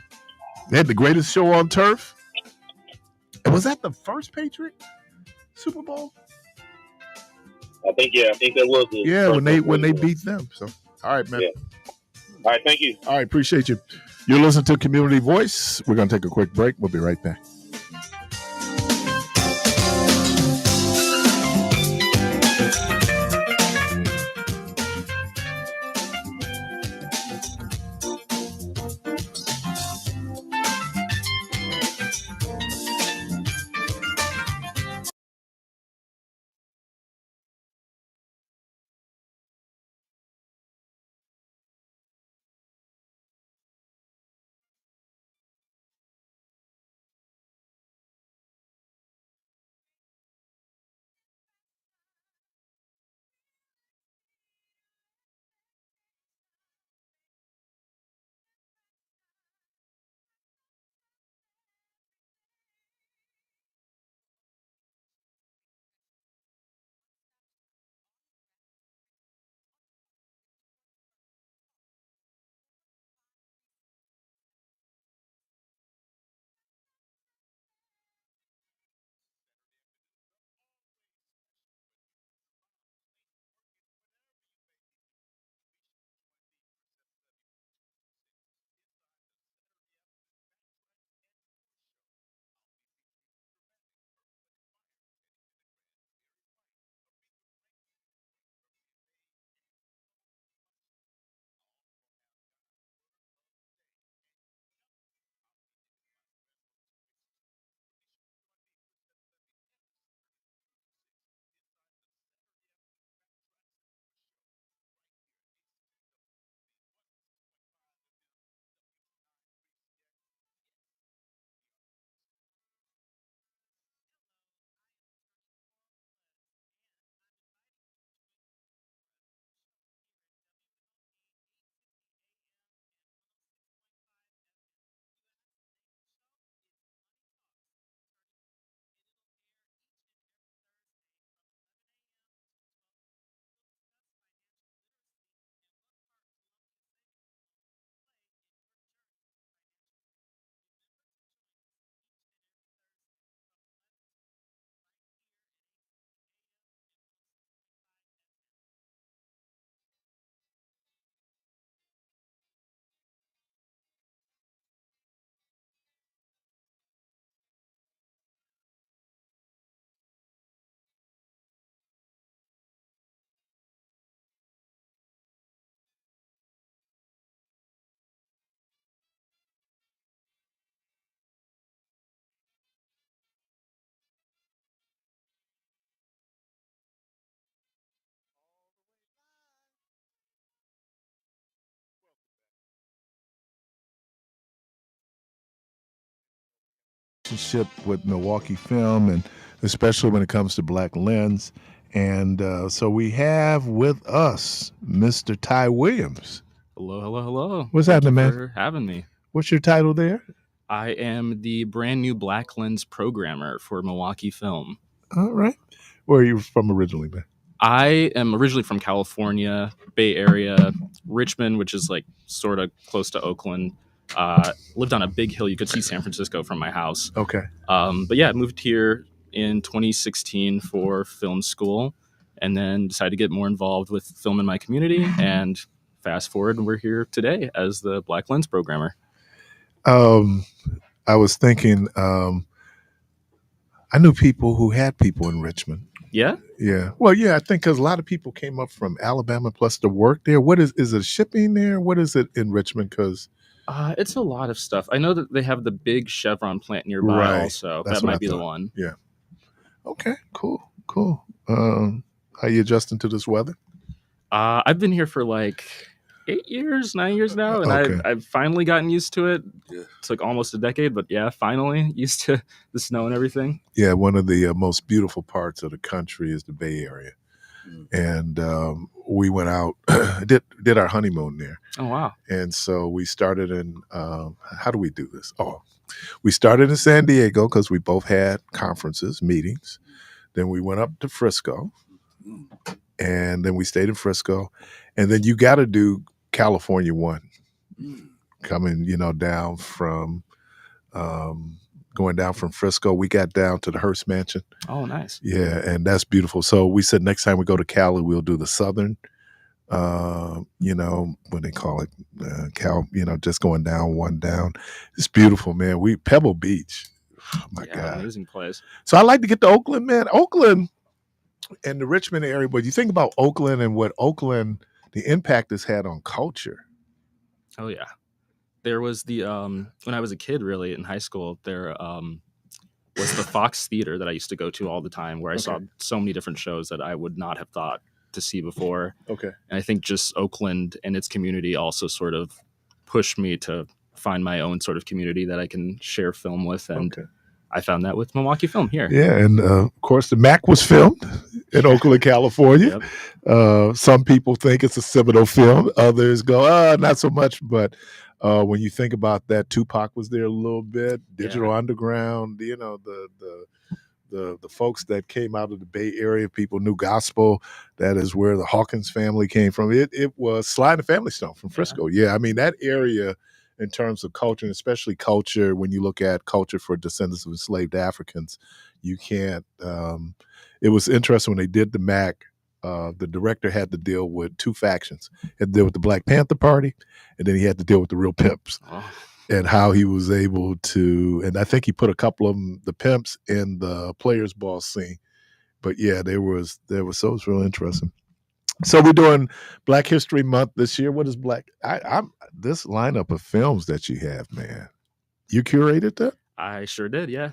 they had the greatest show on turf. And was that the first Patriot Super Bowl? I think that was the when they beat them. So, all right, man. Yeah. All right, thank you. All right, appreciate you. You're listening to Community Voice. We're going to take a quick break. We'll be right back. relationship with Milwaukee Film, and especially when it comes to Black Lens. And so we have with us Mr. Ty Williams. Hello, hello, hello. What's Thank happening, you man? for having me. What's your title there? I am the brand new Black Lens programmer for Milwaukee Film. All right. Where are you from originally, man? I am originally from California, Bay Area, Richmond, which is like sort of close to Oakland. Lived on a big hill. You could see San Francisco from my house. Okay. But yeah, I moved here in 2016 for film school, and then decided to get more involved with film in my community. And fast forward, we're here today as the Black Lens programmer. I was thinking, I knew people who had people in Richmond. Yeah? Yeah. Well, yeah, I think because a lot of people came up from Alabama plus to work there. What is it shipping there? What is it in Richmond? Because it's a lot of stuff. I know that they have the big Chevron plant nearby Right. also. That's That what might I be the thought. one. Yeah. Okay, cool. How you adjusting to this weather? I've been here for like 9 years now, and Okay. I've finally gotten used to it. Yeah. It's like almost a decade, but yeah, finally used to the snow and everything. Yeah, one of the most beautiful parts of the country is the Bay Area. And we went out, did our honeymoon there. Oh, wow. And so we started in, how do we do this? We started in San Diego because we both had conferences, meetings. Then we went up to Frisco, and then we stayed in Frisco. And then you got to do California one, coming, down from, going down from Frisco. We got down to the Hearst Mansion. Oh, nice. Yeah, and that's beautiful. So we said next time we go to Cali, we'll do the Southern, what they call it, just going down, one down. It's beautiful, man. Pebble Beach. Oh, my God. Amazing place. So I like to get to Oakland, man. Oakland and the Richmond area, but you think about Oakland and what Oakland, the impact it's had on culture. Oh, yeah. There was the, when I was a kid, really, in high school, there was the Fox Theater that I used to go to all the time, where I saw so many different shows that I would not have thought to see before. Okay. And I think just Oakland and its community also sort of pushed me to find my own sort of community that I can share film with. And I found that with Milwaukee Film here. Yeah, and of course, the Mac was filmed in Oakland, California. Yep. Some people think it's a seminal film. Others go, not so much. But when you think about that, Tupac was there a little bit. Digital Underground, the folks that came out of the Bay Area, people knew gospel. That is where the Hawkins family came from. It was Sly and the Family Stone from Frisco. Yeah, I mean, that area in terms of culture, and especially culture, when you look at culture for descendants of enslaved Africans, you can't, it was interesting when they did the Mac, the director had to deal with two factions. He had to deal with the Black Panther Party, and then he had to deal with the real pimps. And how he was able to, and I think he put a couple of them, the pimps in the players ball scene. But yeah, so it was real interesting. So we're doing Black History Month this year. What is I'm this lineup of films that you have, man? You curated that? I sure did, yeah.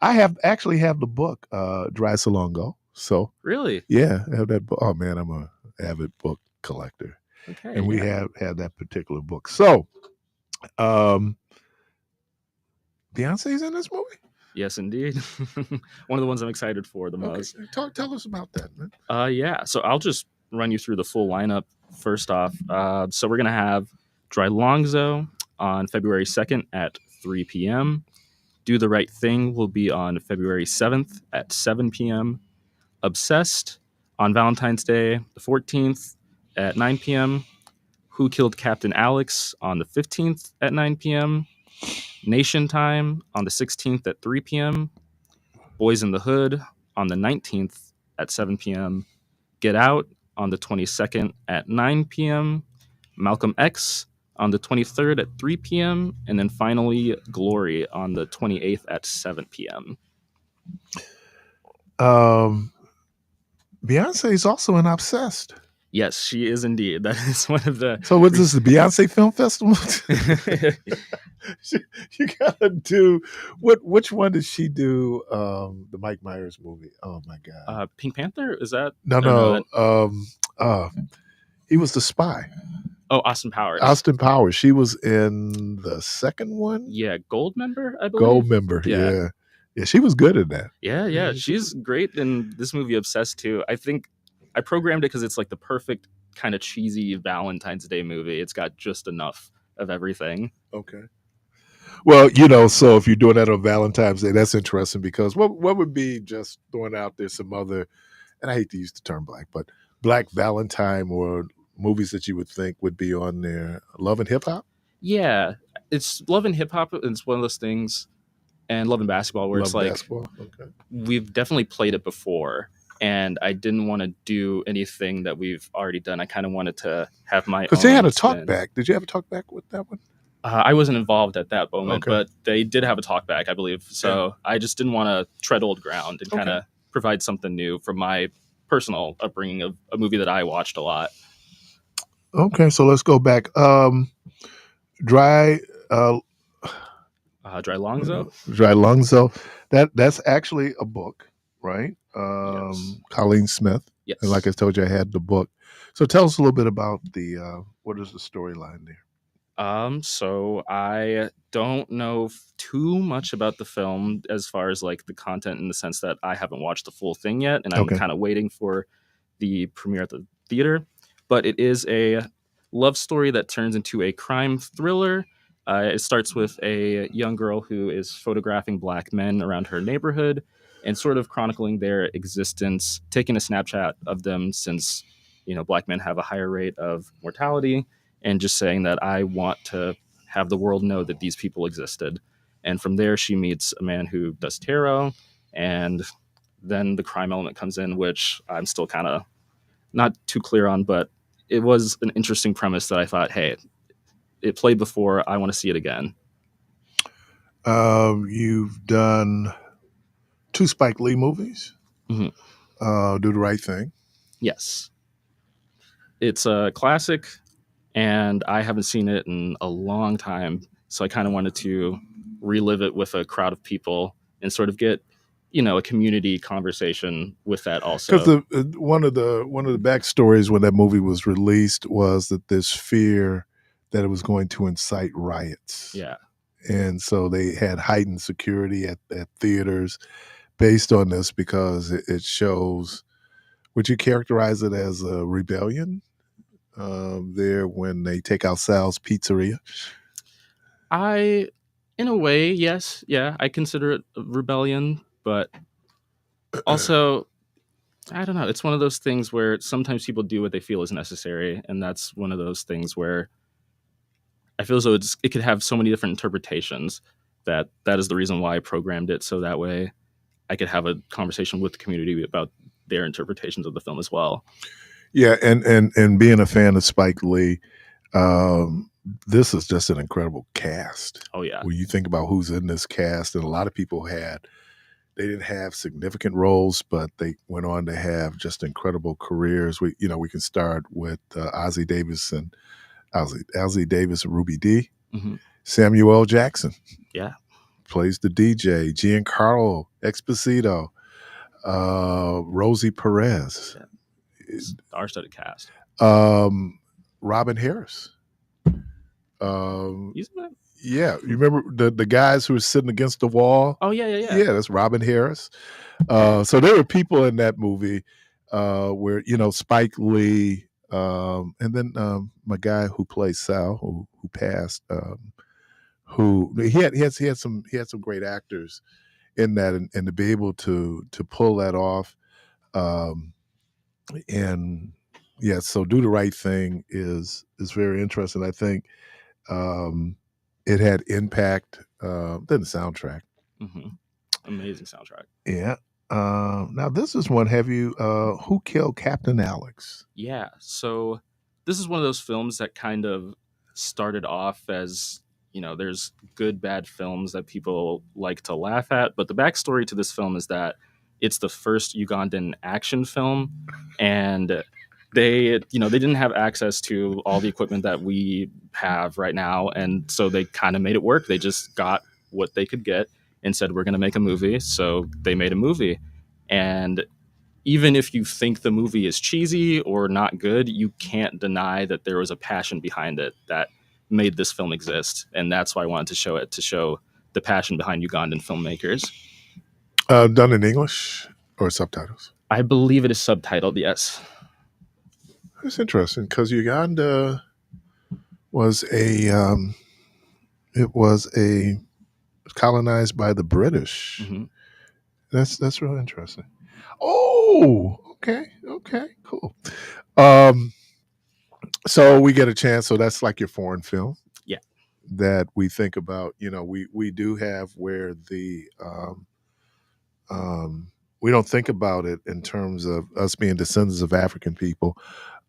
I actually have the book, Dry Salongo. So really, yeah, I have that book. Oh man, I'm a avid book collector, and we have had that particular book. So, Beyonce's in this movie. Yes, indeed. One of the ones I'm excited for the most. Tell us about that, man. Yeah. So I'll just run you through the full lineup first off. So we're gonna have Dry Longzo on February 2nd at 3 p.m. Do the Right Thing will be on February 7th at 7 p.m. Obsessed on Valentine's Day, the 14th at 9 p.m. Who Killed Captain Alex on the 15th at 9 p.m. Nation Time on the 16th at 3 p.m. Boys in the Hood on the 19th at 7 p.m. Get Out on the 22nd at 9 p.m. Malcolm X on the 23rd at 3 p.m. And then finally, Glory on the 28th at 7 p.m. Beyonce is also in Obsessed. Yes, she is indeed. That is one of the... So what's this, the Beyonce Film Festival? You gotta do... Which one did she do, the Mike Myers movie? Oh, my God. Pink Panther? Is that... No. He was the spy. Oh, Austin Powers. Austin Powers. She was in the second one. Yeah, Gold Member, I believe. Gold Member. Yeah. Yeah, she was good at that. Yeah. She's great in this movie, Obsessed too. I think I programmed it because it's like the perfect kind of cheesy Valentine's Day movie. It's got just enough of everything. Okay. Well, so if you're doing that on Valentine's Day, that's interesting because what would be, just throwing out there some other, and I hate to use the term Black Valentine, or movies that you would think would be on there? Love and Hip Hop? Yeah, it's Love and Hip Hop. It's one of those things, and Love and Basketball, where it's like, basketball? Okay. We've definitely played it before, and I didn't want to do anything that we've already done. I kind of wanted to have my own. Because they had a talk back. Did you have a talk back with that one? I wasn't involved at that moment, Okay. but they did have a talk back, I believe. So I just didn't want to tread old ground and kind of provide something new from my personal upbringing of a movie that I watched a lot. Okay, so let's go back. Dry Longzo. That's actually a book, right? Yes. Colleen Smith. Yes. And like I told you, I had the book. So tell us a little bit about what is the storyline there? So I don't know too much about the film as far as like the content, in the sense that I haven't watched the full thing yet, and I'm kind of waiting for the premiere at the theater. But it is a love story that turns into a crime thriller. It starts with a young girl who is photographing Black men around her neighborhood and sort of chronicling their existence, taking a Snapchat of them, since Black men have a higher rate of mortality, and just saying that I want to have the world know that these people existed. And from there, she meets a man who does tarot, and then the crime element comes in, which I'm still kind of not too clear on, but it was an interesting premise that I thought, hey, it played before, I want to see it again. You've done 2 Spike Lee movies. Mm-hmm. Do the Right Thing. Yes. It's a classic, and I haven't seen it in a long time, so I kind of wanted to relive it with a crowd of people and sort of get a community conversation with that also. Because one of the backstories when that movie was released was that there's fear that it was going to incite riots. Yeah. And so they had heightened security at theaters based on this, because it shows, would you characterize it as a rebellion there when they take out Sal's Pizzeria? In a way, yes. Yeah, I consider it a rebellion, but also, I don't know. It's one of those things where sometimes people do what they feel is necessary, and that's one of those things where I feel as though it could have so many different interpretations, that is the reason why I programmed it, so that way I could have a conversation with the community about their interpretations of the film as well. Yeah, and being a fan of Spike Lee, this is just an incredible cast. Oh yeah. When you think about who's in this cast, and a lot of people they didn't have significant roles, but they went on to have just incredible careers. We can start with Ozzie Davis and Ruby Dee. Mm-hmm. Samuel L. Jackson. Yeah. Plays the DJ. Giancarlo Esposito. Rosie Perez. Yeah. Star-studded cast. Robin Harris. He's in that? Yeah, you remember the guys who were sitting against the wall? Oh yeah. Yeah, that's Robin Harris. So there were people in that movie where Spike Lee, and then my guy who plays Sal, who passed, who he had some great actors in that, and to be able to pull that off, and yeah, so Do the Right Thing is very interesting. I think it had impact. Then the soundtrack. Mm-hmm. Amazing soundtrack. Yeah. Now this is one. Have you? Who Killed Captain Alex? Yeah. So this is one of those films that kind of started off as, there's good, bad films that people like to laugh at. But the backstory to this film is that it's the first Ugandan action film, and they didn't have access to all the equipment that we have right now. And so they kind of made it work. They just got what they could get and said, we're going to make a movie. So they made a movie. And even if you think the movie is cheesy or not good, you can't deny that there was a passion behind it that made this film exist. And that's why I wanted to show it, to show the passion behind Ugandan filmmakers. Done in English or subtitles? I believe it is subtitled, yes. That's interesting because Uganda was colonized by the British. Mm-hmm. That's really interesting. Oh, okay, cool. So we get a chance. So that's like your foreign film. Yeah. That we think about. We do have where the we don't think about it in terms of us being descendants of African people.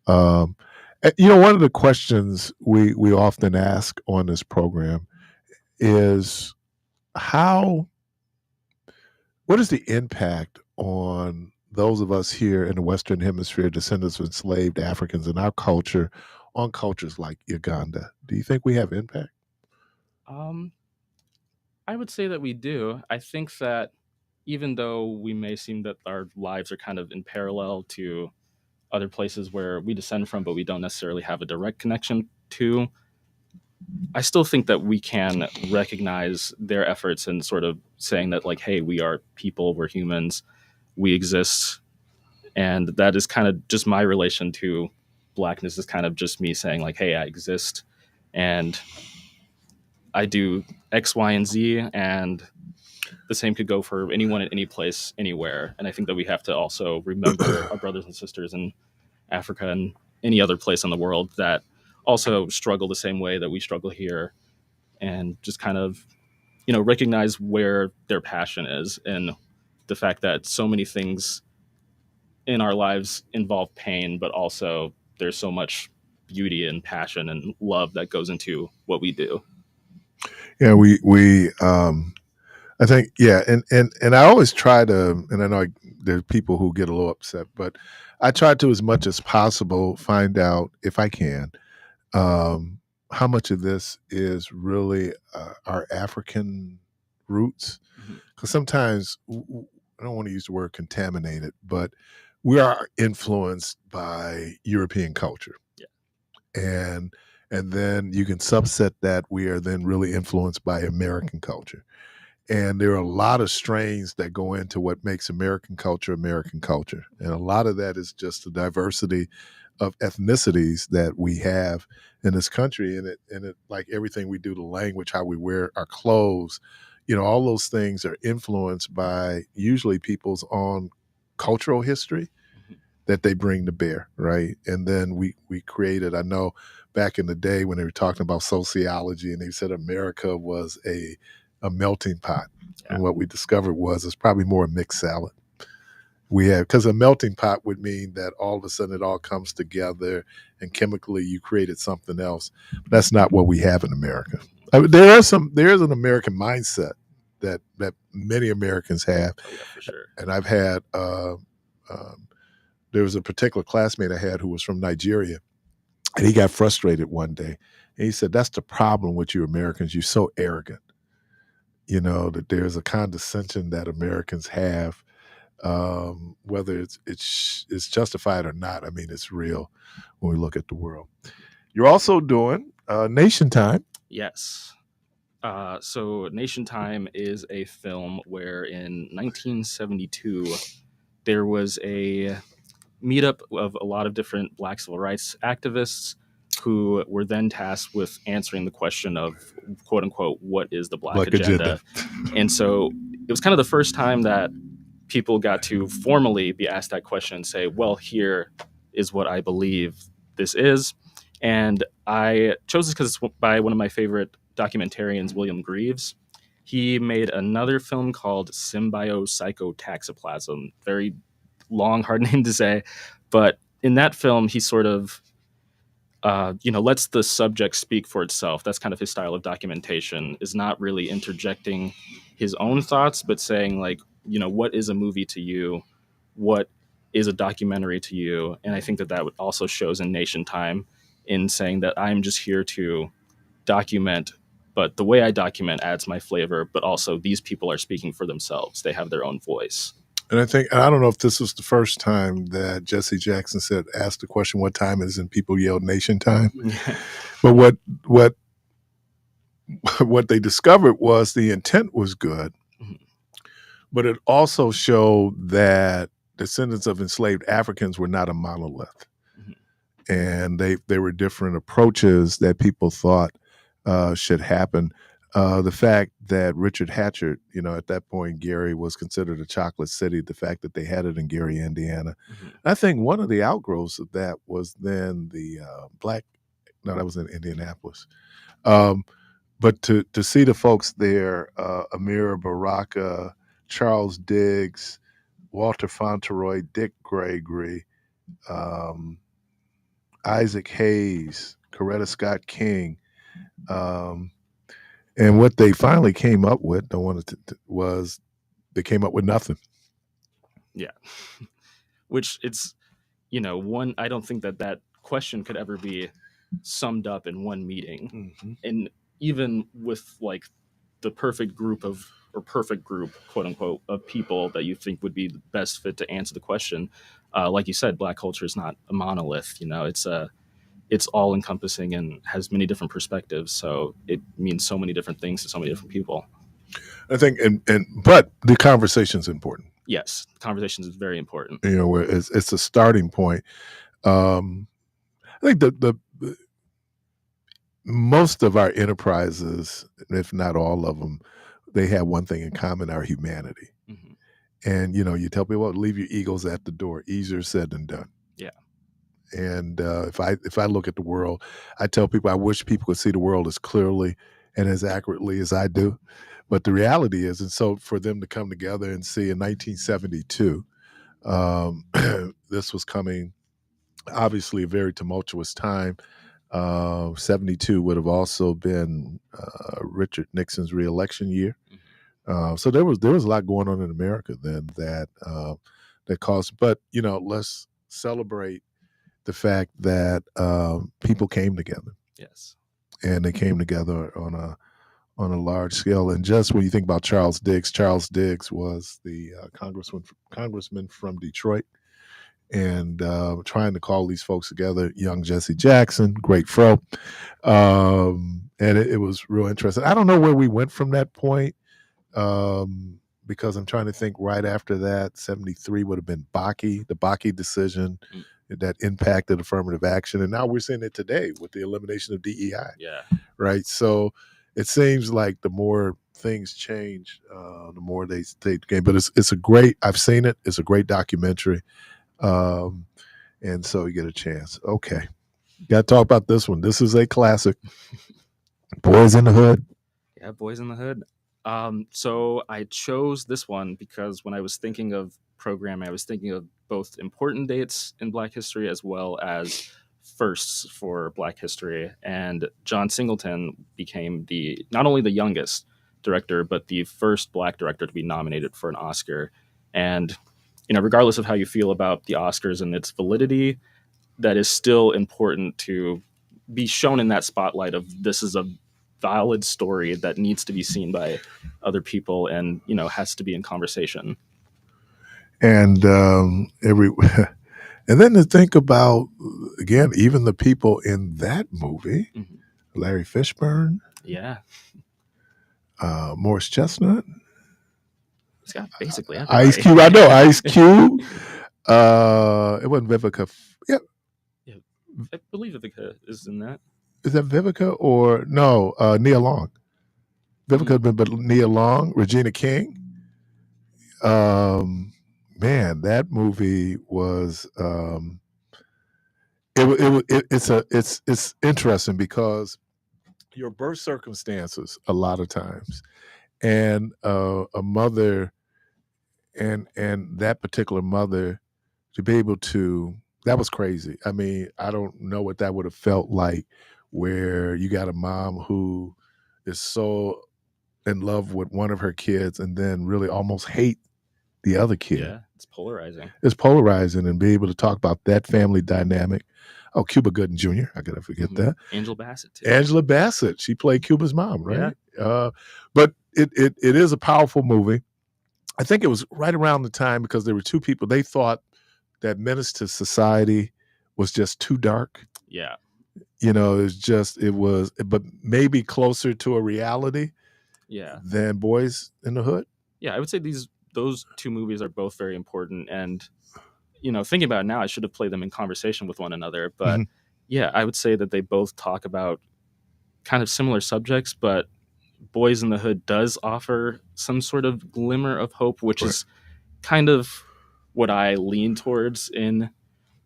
One of the questions we often ask on this program is what is the impact on those of us here in the Western Hemisphere, descendants of enslaved Africans, in our culture, on cultures like Uganda? Do you think we have impact? I would say that we do. I think that even though we may seem that our lives are kind of in parallel to other places where we descend from, but we don't necessarily have a direct connection to, I still think that we can recognize their efforts and sort of saying that, like, hey, we are people, we're humans, we exist. And that is kind of just my relation to Blackness, is kind of just me saying, like, hey, I exist and I do X, Y, and Z, and the same could go for anyone at any place, anywhere. And I think that we have to also remember our brothers and sisters in Africa and any other place in the world that also struggle the same way that we struggle here, and just kind of, recognize where their passion is, and the fact that so many things in our lives involve pain, but also there's so much beauty and passion and love that goes into what we do. Yeah, I think, yeah, and I always try to, and I know there's people who get a little upset, but I try to, as much as possible, find out, if I can, how much of this is really our African roots. Because sometimes, I don't want to use the word contaminated, but we are influenced by European culture. Yeah. And then you can subset that we are then really influenced by American culture. And there are a lot of strains that go into what makes American culture. And a lot of that is just the diversity of ethnicities that we have in this country. And it like everything we do, the language, how we wear our clothes, all those things are influenced by usually people's own cultural history that they bring to bear, right? And then we created, I know back in the day when they were talking about sociology and they said America was a melting pot. Yeah. And what we discovered was it's probably more a mixed salad. Because a melting pot would mean that all of a sudden it all comes together and chemically you created something else. But that's not what we have in America. There is an American mindset that many Americans have. Oh, yeah, for sure. And I've had, there was a particular classmate I had who was from Nigeria, and he got frustrated one day. And he said, that's the problem with you Americans. You're so arrogant. That there's a condescension that Americans have, whether it's justified or not. I mean, it's real when we look at the world. You're also doing Nation Time. Yes. So Nation Time is a film where in 1972, there was a meetup of a lot of different Black civil rights activists who were then tasked with answering the question of, quote unquote, what is the Black agenda? And so it was kind of the first time that people got to formally be asked that question and say, well, here is what I believe this is. And I chose this because it's by one of my favorite documentarians, William Greaves. He made another film called Symbiocytotoxoplasm. Very long, hard name to say. But in that film, he sort of lets the subject speak for itself. That's kind of his style of documentation, is not really interjecting his own thoughts, but saying, like, what is a movie to you? What is a documentary to you? And I think that also shows in Nation Time, in saying that I'm just here to document, but the way I document adds my flavor, but also these people are speaking for themselves. They have their own voice. And I don't know if this was the first time that Jesse Jackson asked the question, what time is it? And people yelled nation time. But what they discovered was the intent was good, but it also showed that descendants of enslaved Africans were not a monolith. And they were different approaches that people thought should happen. The fact that Richard Hatchard, at that point, Gary was considered a chocolate city, the fact that they had it in Gary, Indiana. I think one of the outgrowths of that was then the that was in Indianapolis. But to see the folks there, Amira Baraka, Charles Diggs, Walter Fauntleroy, Dick Gregory, Isaac Hayes, Coretta Scott King, and what they finally came up with, was they came up with nothing. Yeah, which it's one. I don't think that question could ever be summed up in one meeting, and even with like the perfect group, quote unquote, of people that you think would be the best fit to answer the question, like you said, Black culture is not a monolith. It's all encompassing and has many different perspectives. So it means so many different things to so many different people. I think, but the conversation is important. Yes, conversations is very important. Where it's a starting point. I think the most of our enterprises, if not all of them, they have one thing in common: our humanity. And you tell people, leave your egos at the door. Easier said than done. Yeah. And if I look at the world, I tell people I wish people could see the world as clearly and as accurately as I do. But the reality is, and so for them to come together and see in 1972, this was coming, obviously a very tumultuous time. 72 would have also been Richard Nixon's reelection year. So there was a lot going on in America then that caused. But let's celebrate the fact that people came together. Yes, and they came together on a large scale. And just when you think about Charles Diggs was the congressman from Detroit, and trying to call these folks together. Young Jesse Jackson, great fro, and it was real interesting. I don't know where we went from that point. Because I'm trying to think right after that, 73 would have been the Bakke decision that impacted affirmative action. And now we're seeing it today with the elimination of DEI. Yeah. Right. So it seems like the more things change, the more they stay the game. But it's a great, I've seen it. It's a great documentary. And so you get a chance. Okay. Got to talk about this one. This is a classic. Boys in the Hood. Yeah, Boys in the Hood. So I chose this one because when I was thinking of programming, I was thinking of both important dates in Black history as well as firsts for Black history. And John Singleton became not only the youngest director, but the first Black director to be nominated for an Oscar. And, regardless of how you feel about the Oscars and its validity, that is still important to be shown in that spotlight of this is a valid story that needs to be seen by other people and has to be in conversation. And and then to think about, again, even the people in that movie, Larry Fishburne, Morris Chestnut, it's got basically Ice Cube. I know Ice Cube. It wasn't Vivica. Yeah, I believe Vivica is in that. Is that Vivica or no? Nia Long. Vivica had been, but Nia Long, Regina King. Man, that movie was. It's interesting because your birth circumstances a lot of times, and a mother, and that particular mother, to be able to. That was crazy. I mean, I don't know what that would have felt like, where you got a mom who is so in love with one of her kids and then really almost hate the other kid. Yeah, it's polarizing. It's polarizing, and be able to talk about that family dynamic. Oh, Cuba Gooding Jr. I gotta forget that. Angela Bassett too. Angela Bassett. She played Cuba's mom, right? Yeah. But it is a powerful movie. I think it was right around the time because there were two people. They thought that Menace to Society was just too dark. Yeah. It was, but maybe closer to a reality. Yeah. Than Boys in the Hood. Yeah, I would say those two movies are both very important. And, thinking about it now, I should have played them in conversation with one another. But yeah, I would say that they both talk about kind of similar subjects, but Boys in the Hood does offer some sort of glimmer of hope, which is kind of what I lean towards in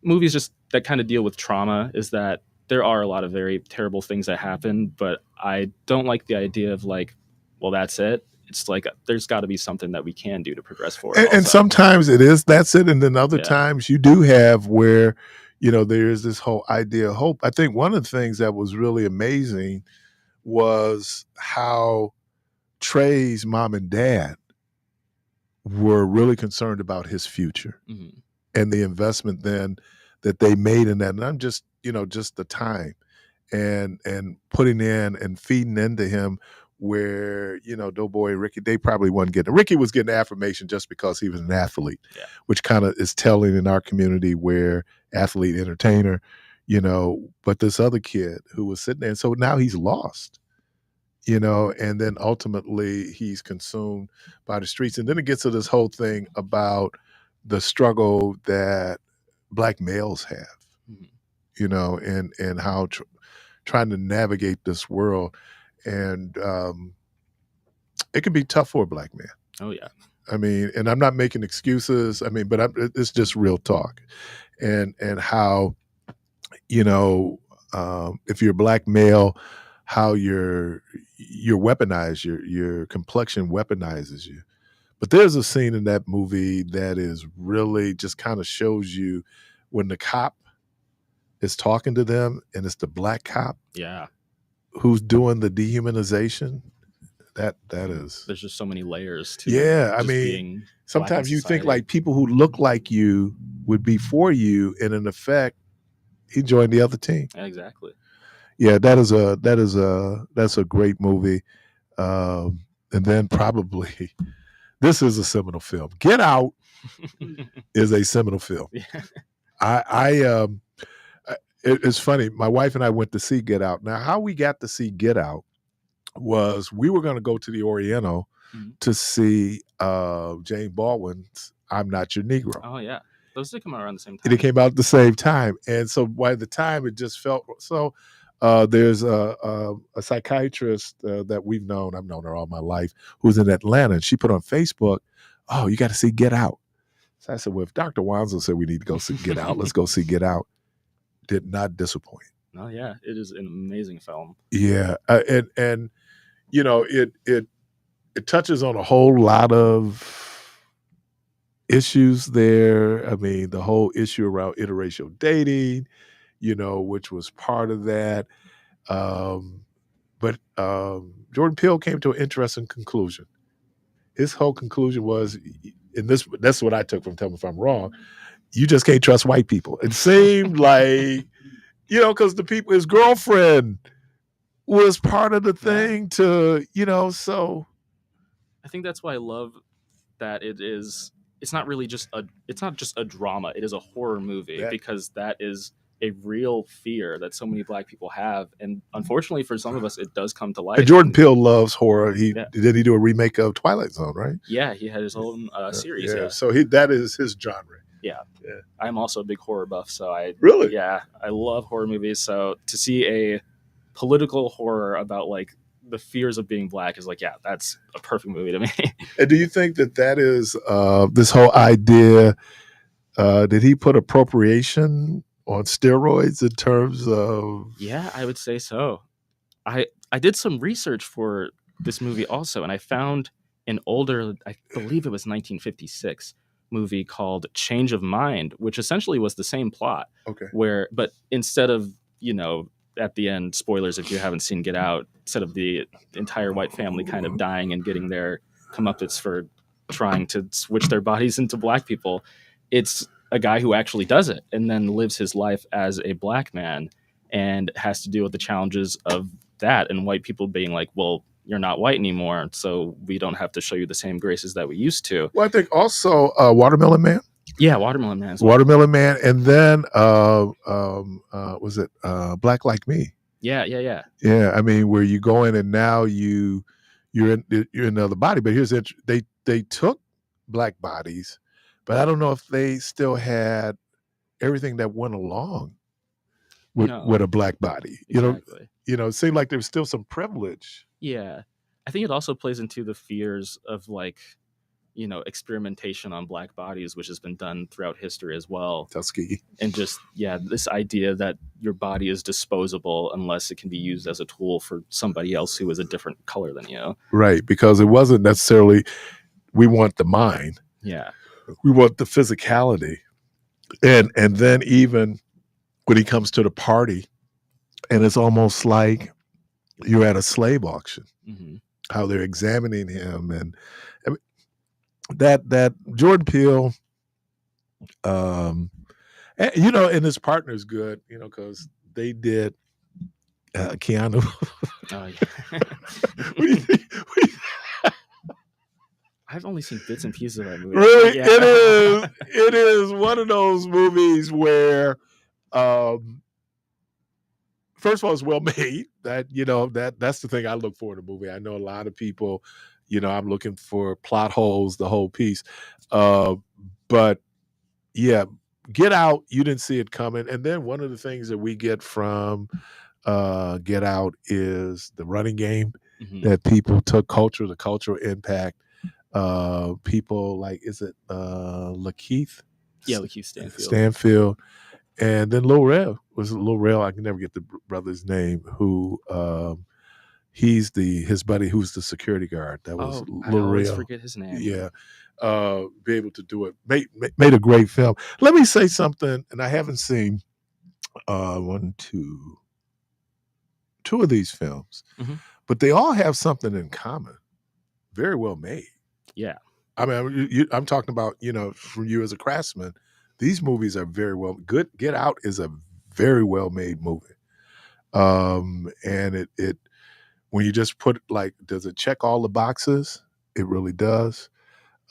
movies just that kind of deal with trauma, is that there are a lot of very terrible things that happen, but I don't like the idea of like, well, that's it. It's like there's got to be something that we can do to progress forward. And sometimes that's it. And then other times you do have where, there is this whole idea of hope. I think one of the things that was really amazing was how Trey's mom and dad were really concerned about his future and the investment then that they made in that. And I'm just, just the time and putting in and feeding into him where, Doughboy Ricky, they probably wasn't getting it. Ricky was getting affirmation just because he was an athlete, which kind of is telling in our community where athlete, entertainer, but this other kid who was sitting there. And so now he's lost. And then ultimately he's consumed by the streets. And then it gets to this whole thing about the struggle that Black males have, and how trying to navigate this world. And it can be tough for a Black man. Oh, yeah. I mean, and I'm not making excuses. I mean, but it's just real talk. And how, if you're a Black male, how you're weaponized, your complexion weaponizes you. But there's a scene in that movie that is really just kind of shows you when the cop is talking to them and it's the Black cop who's doing the dehumanization. That is, there's just so many layers to I mean, sometimes you think like people who look like you would be for you, and in effect he joined the other team. Exactly. Yeah, that's a great movie. And then probably this is a seminal film. Get Out is a seminal film. Yeah. It's funny. My wife and I went to see Get Out. Now, how we got to see Get Out was we were going to go to the Oriental to see Jane Baldwin's I'm Not Your Negro. Oh, yeah. Those did come out around the same time. They came out at the same time. And so by the time it just felt so. There's a psychiatrist that I've known her all my life, who's in Atlanta, and she put on Facebook, "Oh, you got to see Get Out." So I said, "Well, if Dr. Wanzo said we need to go see Get Out, let's go see Get Out." Did not disappoint. Oh yeah, it is an amazing film. Yeah, and it touches on a whole lot of issues there. I mean, the whole issue around interracial dating, which was part of that. But Jordan Peele came to an interesting conclusion. His whole conclusion was, and that's what I took from, tell me if I'm wrong, you just can't trust white people. It seemed like, because the people, his girlfriend was part of the thing so. I think that's why I love that it's not just a drama. It is a horror movie because that is a real fear that so many Black people have, and unfortunately for some of us, it does come to life. And Jordan Peele loves horror. Did he do a remake of Twilight Zone, right? Yeah, he had his own series. Yeah, so that is his genre. Yeah, I'm also a big horror buff, so I love horror movies. So to see a political horror about like the fears of being Black is like, that's a perfect movie to me. And do you think that is this whole idea? Did he put appropriation on steroids in terms of? Yeah, I would say so. I did some research for this movie also, and I found an older, I believe it was 1956 movie called Change of Mind, which essentially was the same plot. Okay. But instead of, at the end, spoilers if you haven't seen Get Out, instead of the entire white family kind of dying and getting their comeuppance for trying to switch their bodies into Black people, it's a guy who actually does it and then lives his life as a Black man and has to deal with the challenges of that, and white people being like, well, you're not white anymore, so we don't have to show you the same graces that we used to. Well, I think also Watermelon Man. Yeah, Watermelon Man. Watermelon Man, and then was it Black Like Me? Yeah. Yeah, I mean, where you go in and now you're in another body. But here's they took black bodies, but I don't know if they still had everything that went along with a black body. Exactly. It seemed like there was still some privilege. Yeah, I think it also plays into the fears of like, experimentation on black bodies, which has been done throughout history as well. Tuskegee. And just, this idea that your body is disposable unless it can be used as a tool for somebody else who is a different color than you. Right, because it wasn't necessarily, we want the mind. Yeah. We want the physicality. And then even when he comes to the party, and it's almost like you're at a slave auction, how they're examining him. And I mean, that Jordan Peele, and his partner is good, because they did Keanu. Oh, yeah. I've only seen bits and pieces of that movie. Really, yeah. It is one of those movies where, first of all, it's well made. That's the thing I look for in a movie. I know a lot of people, I'm looking for plot holes, the whole piece. But yeah, Get Out, you didn't see it coming. And then one of the things that we get from Get Out is the running game, that people took the cultural impact. People like, is it Lakeith? Yeah, Lakeith Stanfield. And then Lil Rel. I can never get the brother's name, who he's his buddy who's the security guard. That was Lil Rel. I always forget his name. Yeah. Be able to do it. Made a great film. Let me say something, and I haven't seen two of these films, but they all have something in common. Very well made. Yeah. I mean, I'm talking about, from you as a craftsman, these movies are very well good. Get Out is a very well made movie. And it when you just put does it check all the boxes? It really does.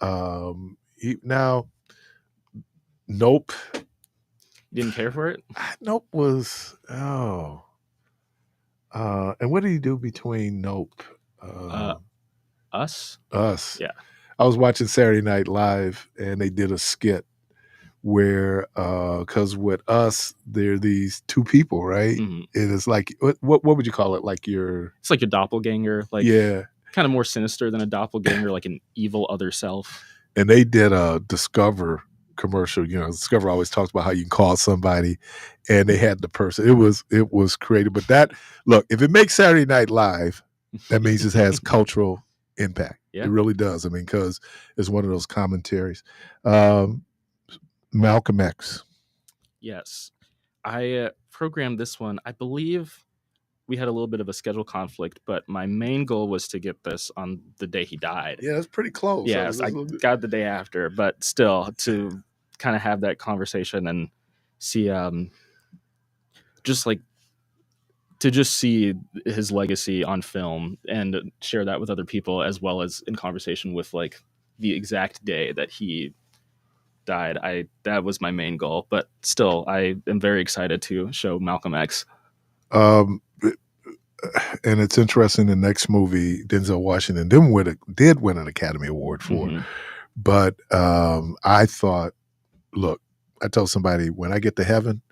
Now, Nope. Didn't care for it? Nope was and what did he do between Nope? Us? Us. Yeah. I was watching Saturday Night Live, and they did a skit where, because with Us, there are these two people, right? It is like, what would you call it? It's like a doppelganger, kind of more sinister than a doppelganger, like an evil other self. And they did a Discover commercial. Discover always talks about how you can call somebody, and they had the person. It was creative. But look, if it makes Saturday Night Live, that means it has cultural impact. Yeah. It really does. I mean, because it's one of those commentaries. Malcolm X. Yes. I programmed this one. I believe we had a little bit of a schedule conflict, but my main goal was to get this on the day he died. Yeah, that's pretty close. Yes, I got the day after, but still to kind of have that conversation and see just see his legacy on film and share that with other people, as well as in conversation with the exact day that he died. That was my main goal, but still I am very excited to show Malcolm X. And it's interesting, the next movie Denzel Washington did win an Academy Award for, but I thought, look, I told somebody, when I get to heaven,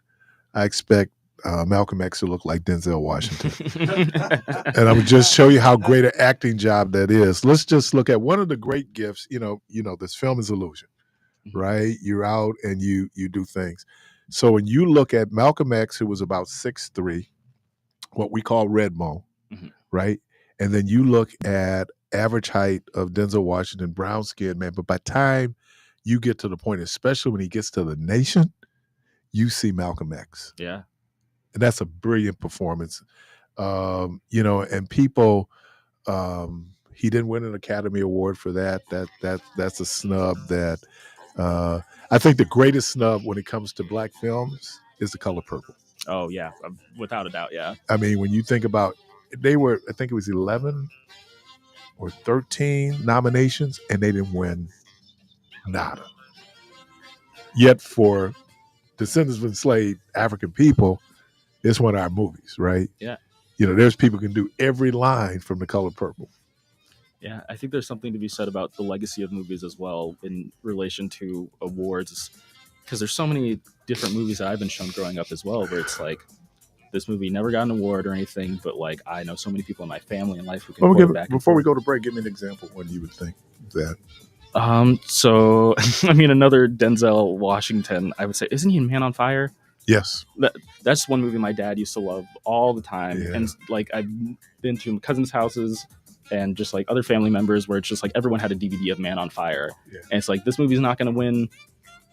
I expect Malcolm X to look like Denzel Washington. And I would just show you how great an acting job that is. Let's just look at one of the great gifts. This film is illusion, right? You're out and you do things. So when you look at Malcolm X, who was about 6'3", what we call Red Mo, right? And then you look at average height of Denzel Washington, brown skin, man. But by the time you get to the point, especially when he gets to The Nation, you see Malcolm X. Yeah. And that's a brilliant performance. And people, he didn't win an Academy Award for that. That's a snub that I think the greatest snub when it comes to black films is The Color Purple. Oh, yeah. Without a doubt, yeah. I mean, when you think about, I think it was 11 or 13 nominations, and they didn't win nada. Yet for Descendants of Enslaved African People, it's one of our movies, right? Yeah. There's people who can do every line from The Color Purple. Yeah, I think there's something to be said about the legacy of movies as well in relation to awards, because there's so many different movies that I've been shown growing up as well, where it's like this movie never got an award or anything, but like I know so many people in my family and life who can quote it back. Before we go to break, give me an example when you would think that. So I mean, another Denzel Washington, I would say, isn't he in Man on Fire? Yes. That's one movie my dad used to love all the time. Yeah. And like I've been to cousins' houses and just like other family members where it's just like everyone had a DVD of Man on Fire. Yeah. And it's like this movie's not going to win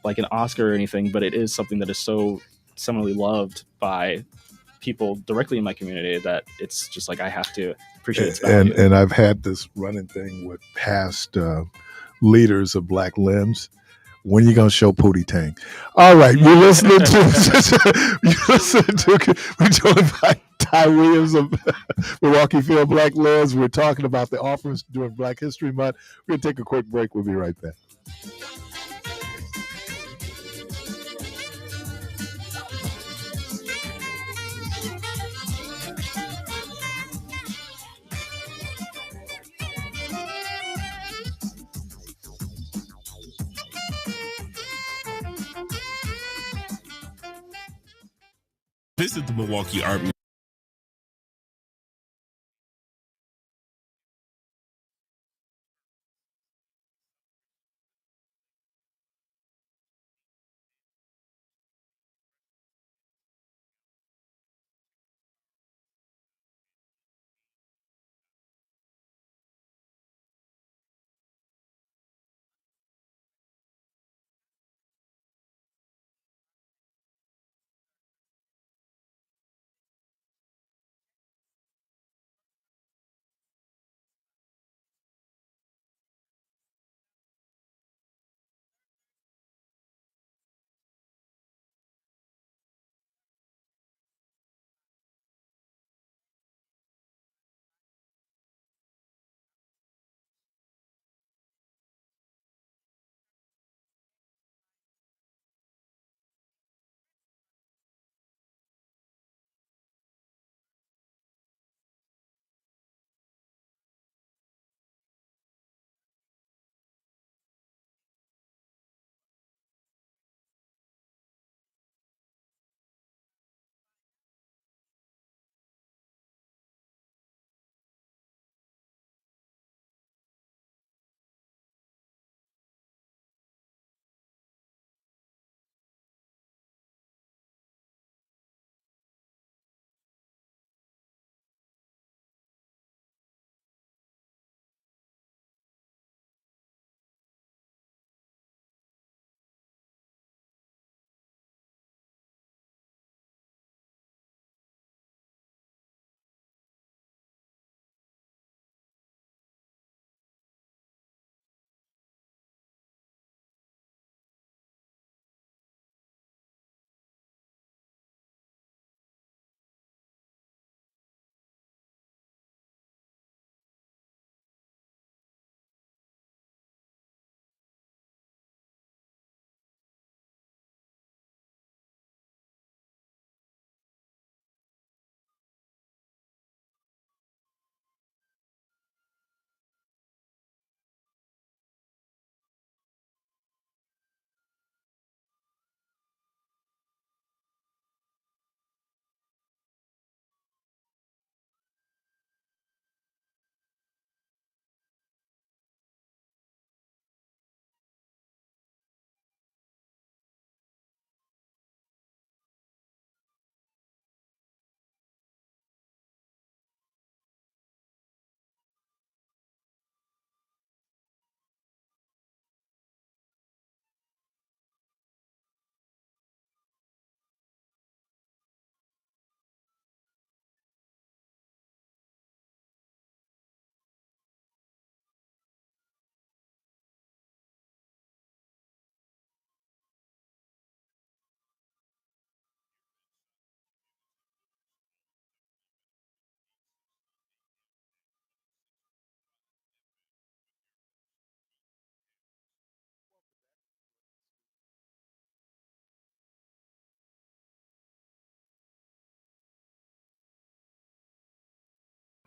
like an Oscar or anything, but it is something that is so similarly loved by people directly in my community that it's just like I have to appreciate its value. And I've had this running thing with past leaders of Black Limbs. When are you gonna show Pootie Tang? All right, you're listening to we're joined by Ty Williams of Milwaukee Field Black Limbs. We're talking about the offers during Black History Month. We're gonna take a quick break. We'll be right back. Visit the Milwaukee Art Museum.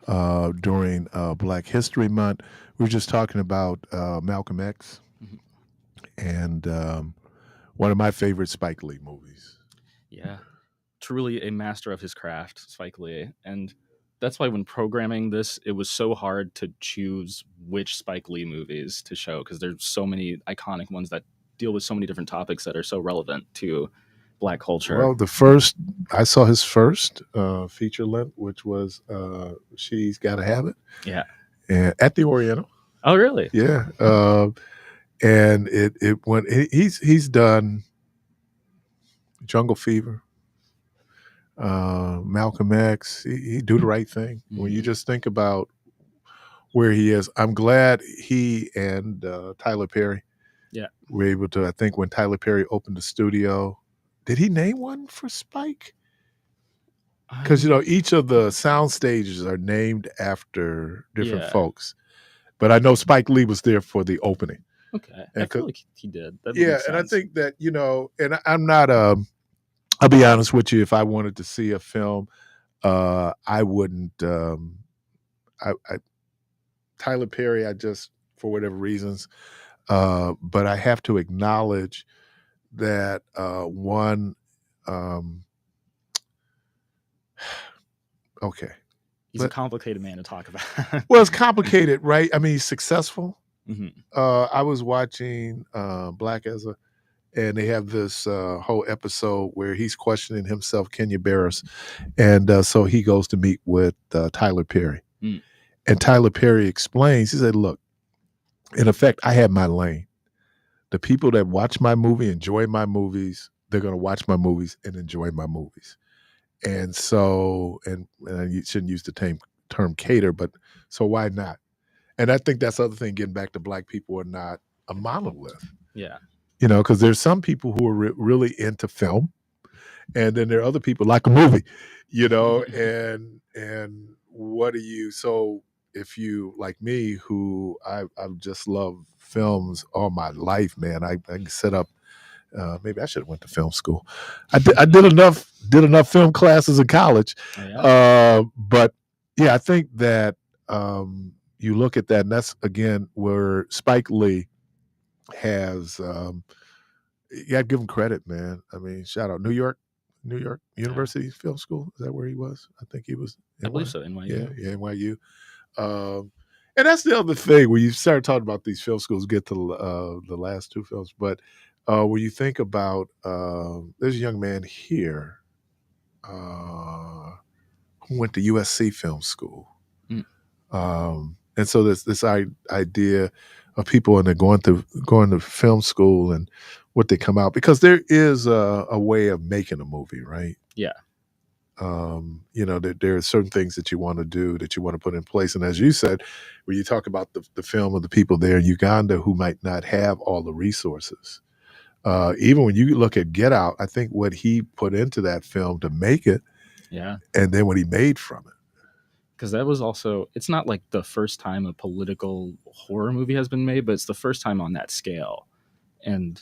during Black History Month. We were just talking about Malcolm X, and one of my favorite Spike Lee movies. Yeah, truly a master of his craft, Spike Lee. And that's why when programming this, it was so hard to choose which Spike Lee movies to show, because there's so many iconic ones that deal with so many different topics that are so relevant to Black culture. Well, I saw his first feature length, which was She's Gotta Have It. Yeah. And at the Oriental. Oh, really? Yeah. And it went, he's done Jungle Fever, Malcolm X. He Do the Right Thing. When you just think about where he is, I'm glad he and Tyler Perry were able to. I think when Tyler Perry opened the studio, did he name one for Spike? Because each of the sound stages are named after different folks, but I know Spike Lee was there for the opening. Okay, I feel like he did. That and I think that and I'm not. I'll be honest with you. If I wanted to see a film, I wouldn't. Tyler Perry, I just, for whatever reasons, but I have to acknowledge that one. Okay. He's a complicated man to talk about. Well, it's complicated, right? I mean, he's successful. Mm-hmm. I was watching Black Ezra, and they have this whole episode where he's questioning himself, Kenya Barris, and so he goes to meet with Tyler Perry. Mm. And Tyler Perry explains, he said, look, in effect, I have my lane. The people that watch my movie, enjoy my movies, they're going to watch my movies and enjoy my movies. And so, and you shouldn't use the term cater, but so why not? And I think that's the other thing, getting back to Black people are not a monolith. Yeah. Because there's some people who are really into film, and then there are other people like a movie, and what do you, so if you, like me, who I just love films all my life, man, I can set up, maybe I should have went to film school. I did enough film classes in college. Oh, yeah. But yeah, I think that you look at that, and that's again where Spike Lee has, you got to give him credit, man. I mean, shout out New York University Film School. Is that where he was? I think he was. I believe so, NYU. Yeah, NYU. And that's the other thing when you start talking about these film schools, get to the last two films, but when you think about, there's a young man here who went to USC Film School. And so there's this idea of people and they're going to film school and what they come out, because there is a way of making a movie, right? Yeah. There are certain things that you want to do, that you want to put in place. And as you said, when you talk about the film of the people there in Uganda who might not have all the resources, even when you look at Get Out, I think what he put into that film to make it, and then what he made from it. Because that was also, it's not like the first time a political horror movie has been made, but it's the first time on that scale. And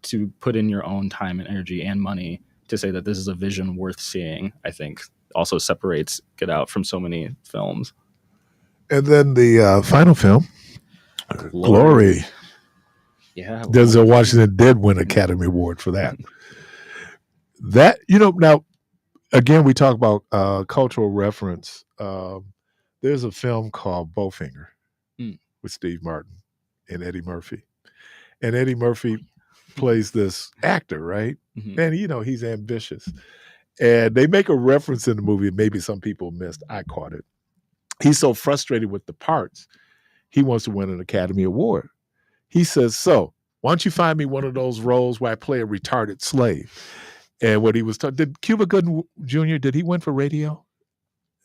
to put in your own time and energy and money to say that this is a vision worth seeing, I think also separates Get Out from so many films. And then the final film, Glory. Yeah. Denzel Washington did win an Academy Award for that. Now, again, we talk about cultural reference. There's a film called Bowfinger with Steve Martin and Eddie Murphy. And Eddie Murphy plays this actor, right? Mm-hmm. And, he's ambitious. And they make a reference in the movie, maybe some people missed. I caught it. He's so frustrated with the parts, he wants to win an Academy Award. He says, so why don't you find me one of those roles where I play a retarded slave? And what he was did Cuba Gooding Jr., did he win for radio?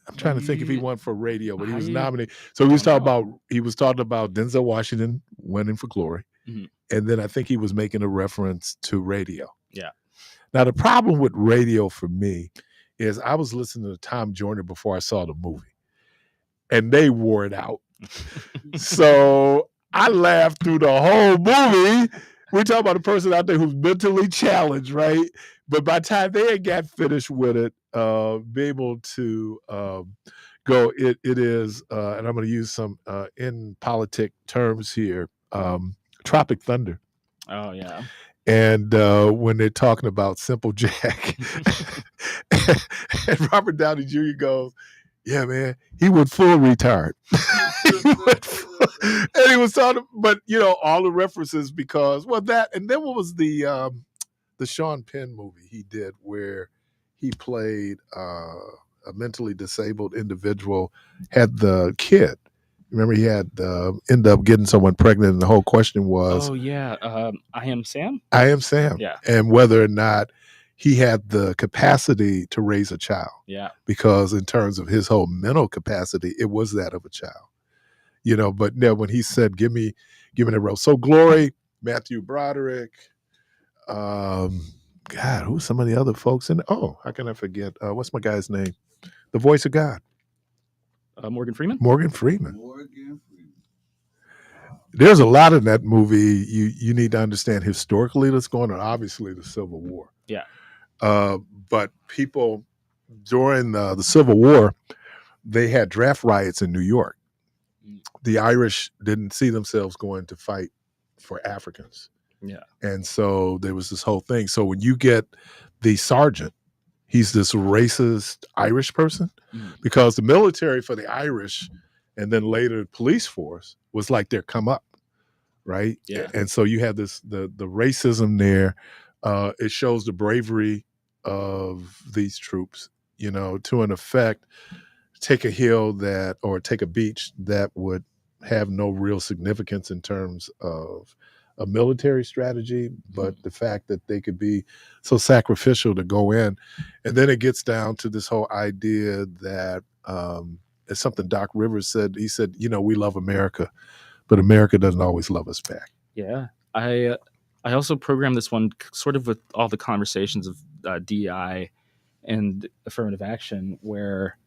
I'm trying to think if he won for radio, but he was nominated. So he was talking about Denzel Washington winning for Glory. Mm-hmm. And then I think he was making a reference to radio. Yeah. Now, the problem with radio for me is I was listening to Tom Joyner before I saw the movie, and they wore it out. So I laughed through the whole movie. We're talking about a person out there who's mentally challenged, right? But by the time they had got finished with it, be able to go. It is, and I'm going to use some in politic terms here. Tropic Thunder. Oh yeah. And when they're talking about Simple Jack, and Robert Downey Jr. goes, "Yeah, man, he went full retard." And he was talking, but all the references because that, and then what was the Sean Penn movie he did where he played a mentally disabled individual, had the kid. Remember, he had ended up getting someone pregnant, and the whole question was, "Oh yeah, I Am Sam." I Am Sam. Yeah, and whether or not he had the capacity to raise a child. Yeah, because in terms of his whole mental capacity, it was that of a child. But now when he said, "Give me the role," so Glory, Matthew Broderick, God, who's some of the other folks in? Oh, how can I forget? What's my guy's name? The voice of God. Morgan Freeman. Morgan Freeman. There's a lot in that movie you need to understand historically that's going on. Obviously, the Civil War. Yeah. But people during the Civil War, they had draft riots in New York. The Irish didn't see themselves going to fight for Africans. Yeah. And so there was this whole thing. So when you get the sergeant, he's this racist Irish person because the military for the Irish and then later the police force was like their come up, right? Yeah. And so you have the racism there. It shows the bravery of these troops, to an effect, take a hill or take a beach that would have no real significance in terms of a military strategy, but the fact that they could be so sacrificial to go in. And then it gets down to this whole idea that it's something Doc Rivers said. He said, we love America, but America doesn't always love us back. Yeah. I also programmed this one sort of with all the conversations of DEI and affirmative action, where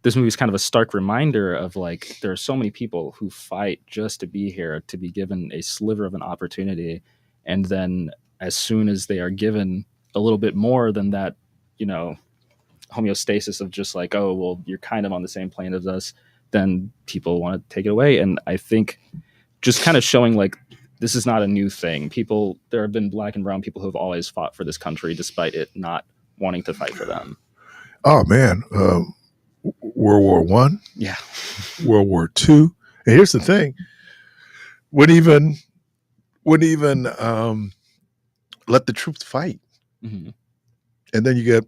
this movie is kind of a stark reminder of like there are so many people who fight just to be here, to be given a sliver of an opportunity, and then as soon as they are given a little bit more than that, homeostasis of just like, oh well, you're kind of on the same plane as us, then people want to take it away. And I think just kind of showing like this is not a new thing. There have been Black and brown people who have always fought for this country despite it not wanting to fight for them. Oh man. World War I, yeah, World War II. And here's the thing: wouldn't even let the troops fight. Mm-hmm. And then you get,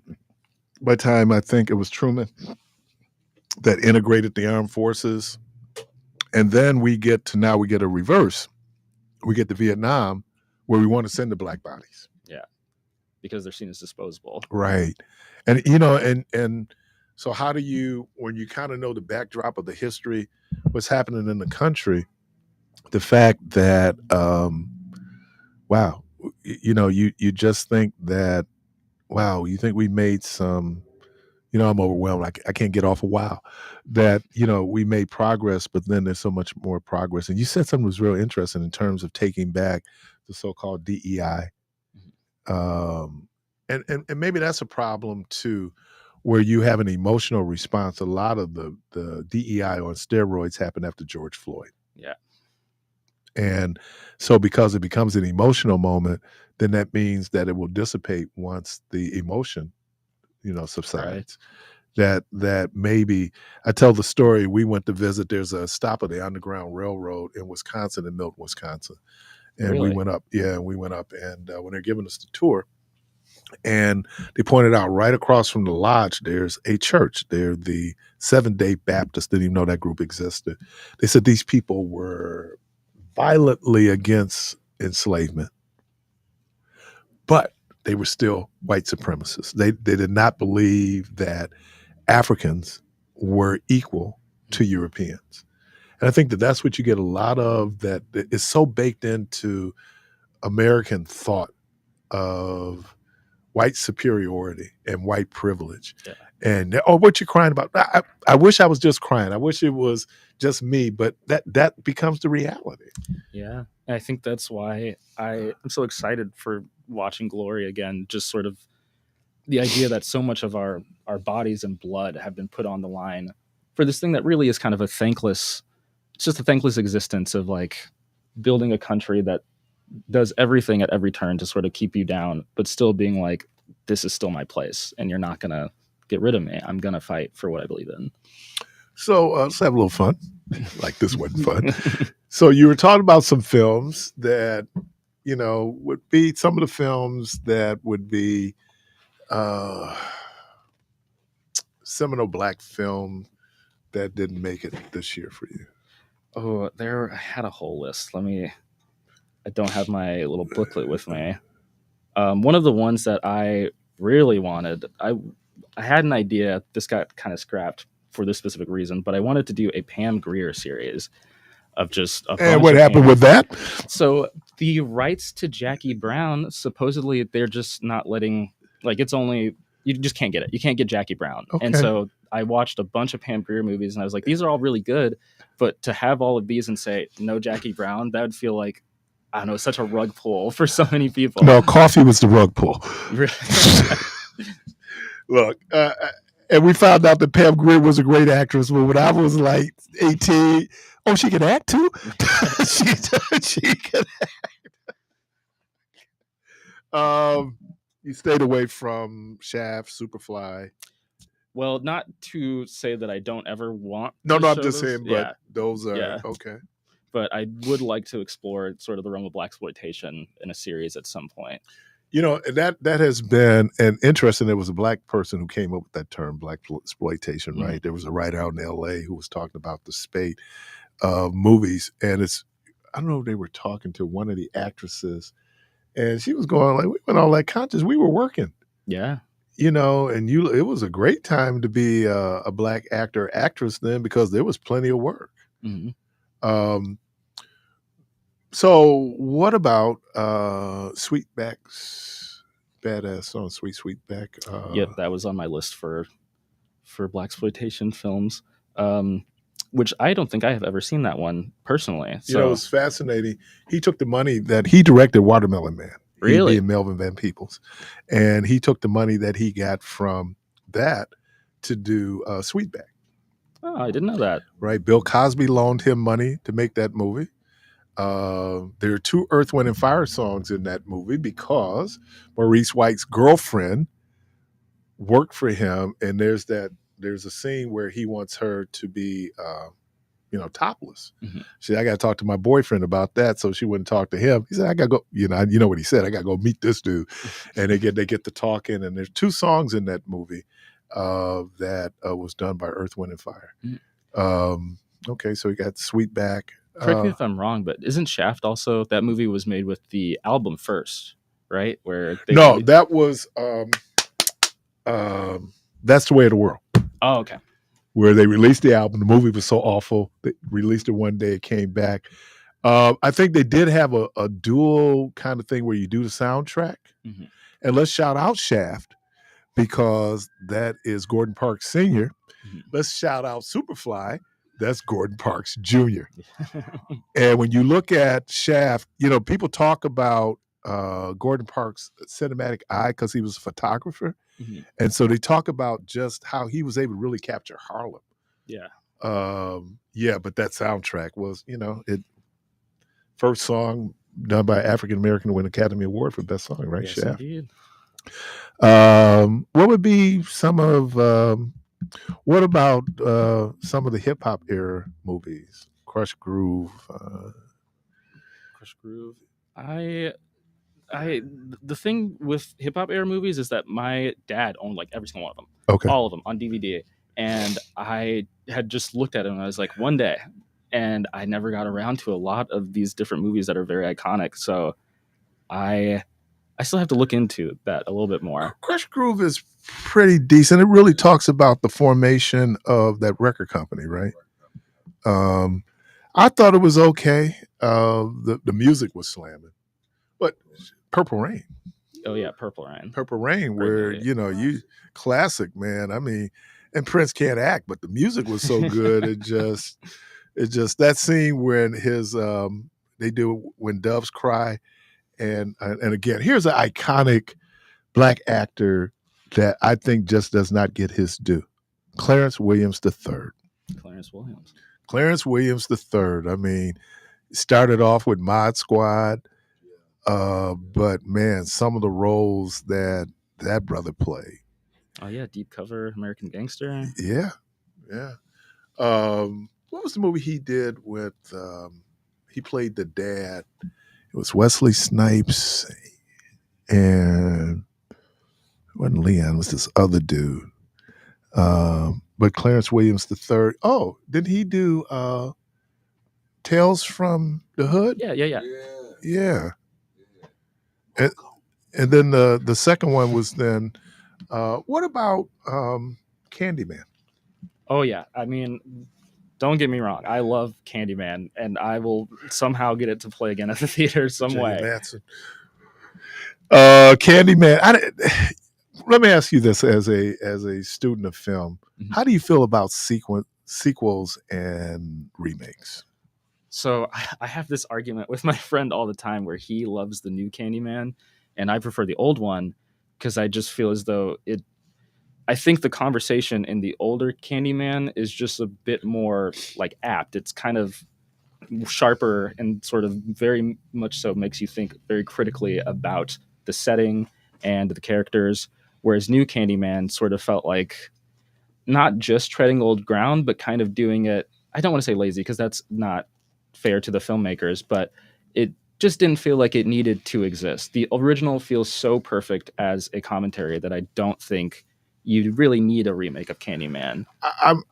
by the time I think it was Truman that integrated the armed forces, and then we get a reverse. We get to Vietnam, where we want to send the black bodies. Yeah, because they're seen as disposable. Right, and and. So how do you, when you kind of know the backdrop of the history, what's happening in the country, the fact that, wow, you just think that, wow, you think we made some, I'm overwhelmed. I can't get off a wow. That, we made progress, but then there's so much more progress. And you said something was real interesting in terms of taking back the so-called DEI. And maybe that's a problem too, where you have an emotional response. A lot of the DEI on steroids happened after George Floyd. Yeah. And so because it becomes an emotional moment, then that means that it will dissipate once the emotion, subsides. Right. That maybe, I tell the story, we went to visit, there's a stop of the Underground Railroad in Wisconsin, in Milton, Wisconsin. And really? we went up. And when they're giving us the tour, and they pointed out right across from the lodge, there's a church. They're the Seventh-day Baptists. Didn't even know that group existed. They said these people were violently against enslavement, but they were still white supremacists. They did not believe that Africans were equal to Europeans. And I think that that's what you get a lot of, that is so baked into American thought of white superiority and white privilege. Yeah. And, oh, what you crying about? I wish I was just crying. I wish it was just me, but that becomes the reality. Yeah. And I think that's why I'm so excited for watching Glory again. Just sort of the idea that so much of our bodies and blood have been put on the line for this thing that really is kind of it's just a thankless existence of like building a country that does everything at every turn to sort of keep you down, but still being like, this is still my place and you're not going to get rid of me. I'm going to fight for what I believe in. So let's have a little fun. Like this wasn't fun. So you were talking about some films that, would be some of the films that would be seminal Black film that didn't make it this year for you. Oh, I had a whole list. I don't have my little booklet with me. One of the ones that I really wanted, I had an idea. This got kind of scrapped for this specific reason, but I wanted to do a Pam Grier series of just a and what happened with that? So the rights to Jackie Brown, supposedly they're just not letting, like, it's only, you just can't get it. You can't get Jackie Brown. Okay. And so I watched a bunch of Pam Grier movies and I was like, these are all really good, but to have all of these and say no Jackie Brown, that would feel like, I don't know, such a rug pull for so many people. No, coffee was the rug pull. Look, and we found out that Pam Grier was a great actress. But when I was like 18, she could act too. she could act. You stayed away from Shaft, Superfly. Well, not to say that I don't ever want. No, I'm just saying, but those are okay. But I would like to explore sort of the realm of blaxploitation in a series at some point. That has been an interesting. There was a Black person who came up with that term, blaxploitation, right? There was a writer out in L.A. who was talking about the spate of movies, and I don't know if they were talking to one of the actresses, and she was going like, "We weren't all that conscious. We were working." Yeah. And it was a great time to be a Black actor or actress then because there was plenty of work. Mm-hmm. So what about Sweetback's badass song, Sweetback? Yep, that was on my list for blaxploitation films, which I don't think I have ever seen that one personally. So it was fascinating. He took the money that he directed Watermelon Man. Really? He being Melvin Van Peebles. And he took the money that he got from that to do Sweetback. Oh, I didn't know that. Right. Bill Cosby loaned him money to make that movie. There are 2 Earth, Wind, and Fire songs in that movie because Maurice White's girlfriend worked for him. And there's a scene where he wants her to be, topless. Mm-hmm. She said, I got to talk to my boyfriend about that. So she wouldn't talk to him. He said, I got to go, you know what he said, I got to go meet this dude. And they get to talking. And there's 2 songs in that movie that was done by Earth, Wind, and Fire. Mm-hmm. Okay. So you got Sweetback. Correct me if I'm wrong, but isn't Shaft also, that movie was made with the album first, right? That was That's the Way of the World. Oh, okay. Where they released the album. The movie was so awful. They released it one day. It came back. I think they did have a dual kind of thing where you do the soundtrack. Mm-hmm. And let's shout out Shaft because that is Gordon Parks Sr. Mm-hmm. Let's shout out Superfly. That's Gordon Parks Jr. And when you look at Shaft, people talk about Gordon Parks' cinematic eye because he was a photographer. Mm-hmm. And so they talk about just how he was able to really capture Harlem. Yeah. But that soundtrack was, first song done by African American to win Academy Award for Best Song, right? Yes, Shaft. Indeed. What would be some of what about some of the hip hop era movies? Crush Groove. The thing with hip hop era movies is that my dad owned like every single one of them. Okay. All of them on DVD. And I had just looked at them and I was like, one day. And I never got around to a lot of these different movies that are very iconic. So I still have to look into that a little bit more. Crush Groove is pretty decent. It really talks about the formation of that record company, right? I thought it was okay. The music was slamming. But Purple Rain. Oh yeah, Purple Rain. Purple Rain, where you classic, man. I mean, and Prince can't act, but the music was so good. it just that scene when they do When Doves Cry, and again, here's an iconic Black actor that I think just does not get his due. Clarence Williams III. Clarence Williams III. I mean, started off with Mod Squad, but man, some of the roles that brother played. Oh yeah, Deep Cover, American Gangster. Yeah. What was the movie he did with? He played the dad. It was Wesley Snipes, and it wasn't Leon. It was this other dude. But Clarence Williams III. Oh, did he do Tales from the Hood? Yeah. And then the second one was then. What about Candyman? Oh yeah, I mean, don't get me wrong. I love Candyman, and I will somehow get it to play again at the theater some way. Manson. Candyman. Let me ask you this as a student of film. Mm-hmm. How do you feel about sequels and remakes? So I have this argument with my friend all the time where he loves the new Candyman and I prefer the old one because I just feel as though I think the conversation in the older Candyman is just a bit more like apt. It's kind of sharper and sort of very much so makes you think very critically about the setting and the characters. Whereas new Candyman sort of felt like not just treading old ground, but kind of doing it. I don't want to say lazy because that's not fair to the filmmakers, but it just didn't feel like it needed to exist. The original feels so perfect as a commentary that I don't think you really need a remake of Candyman.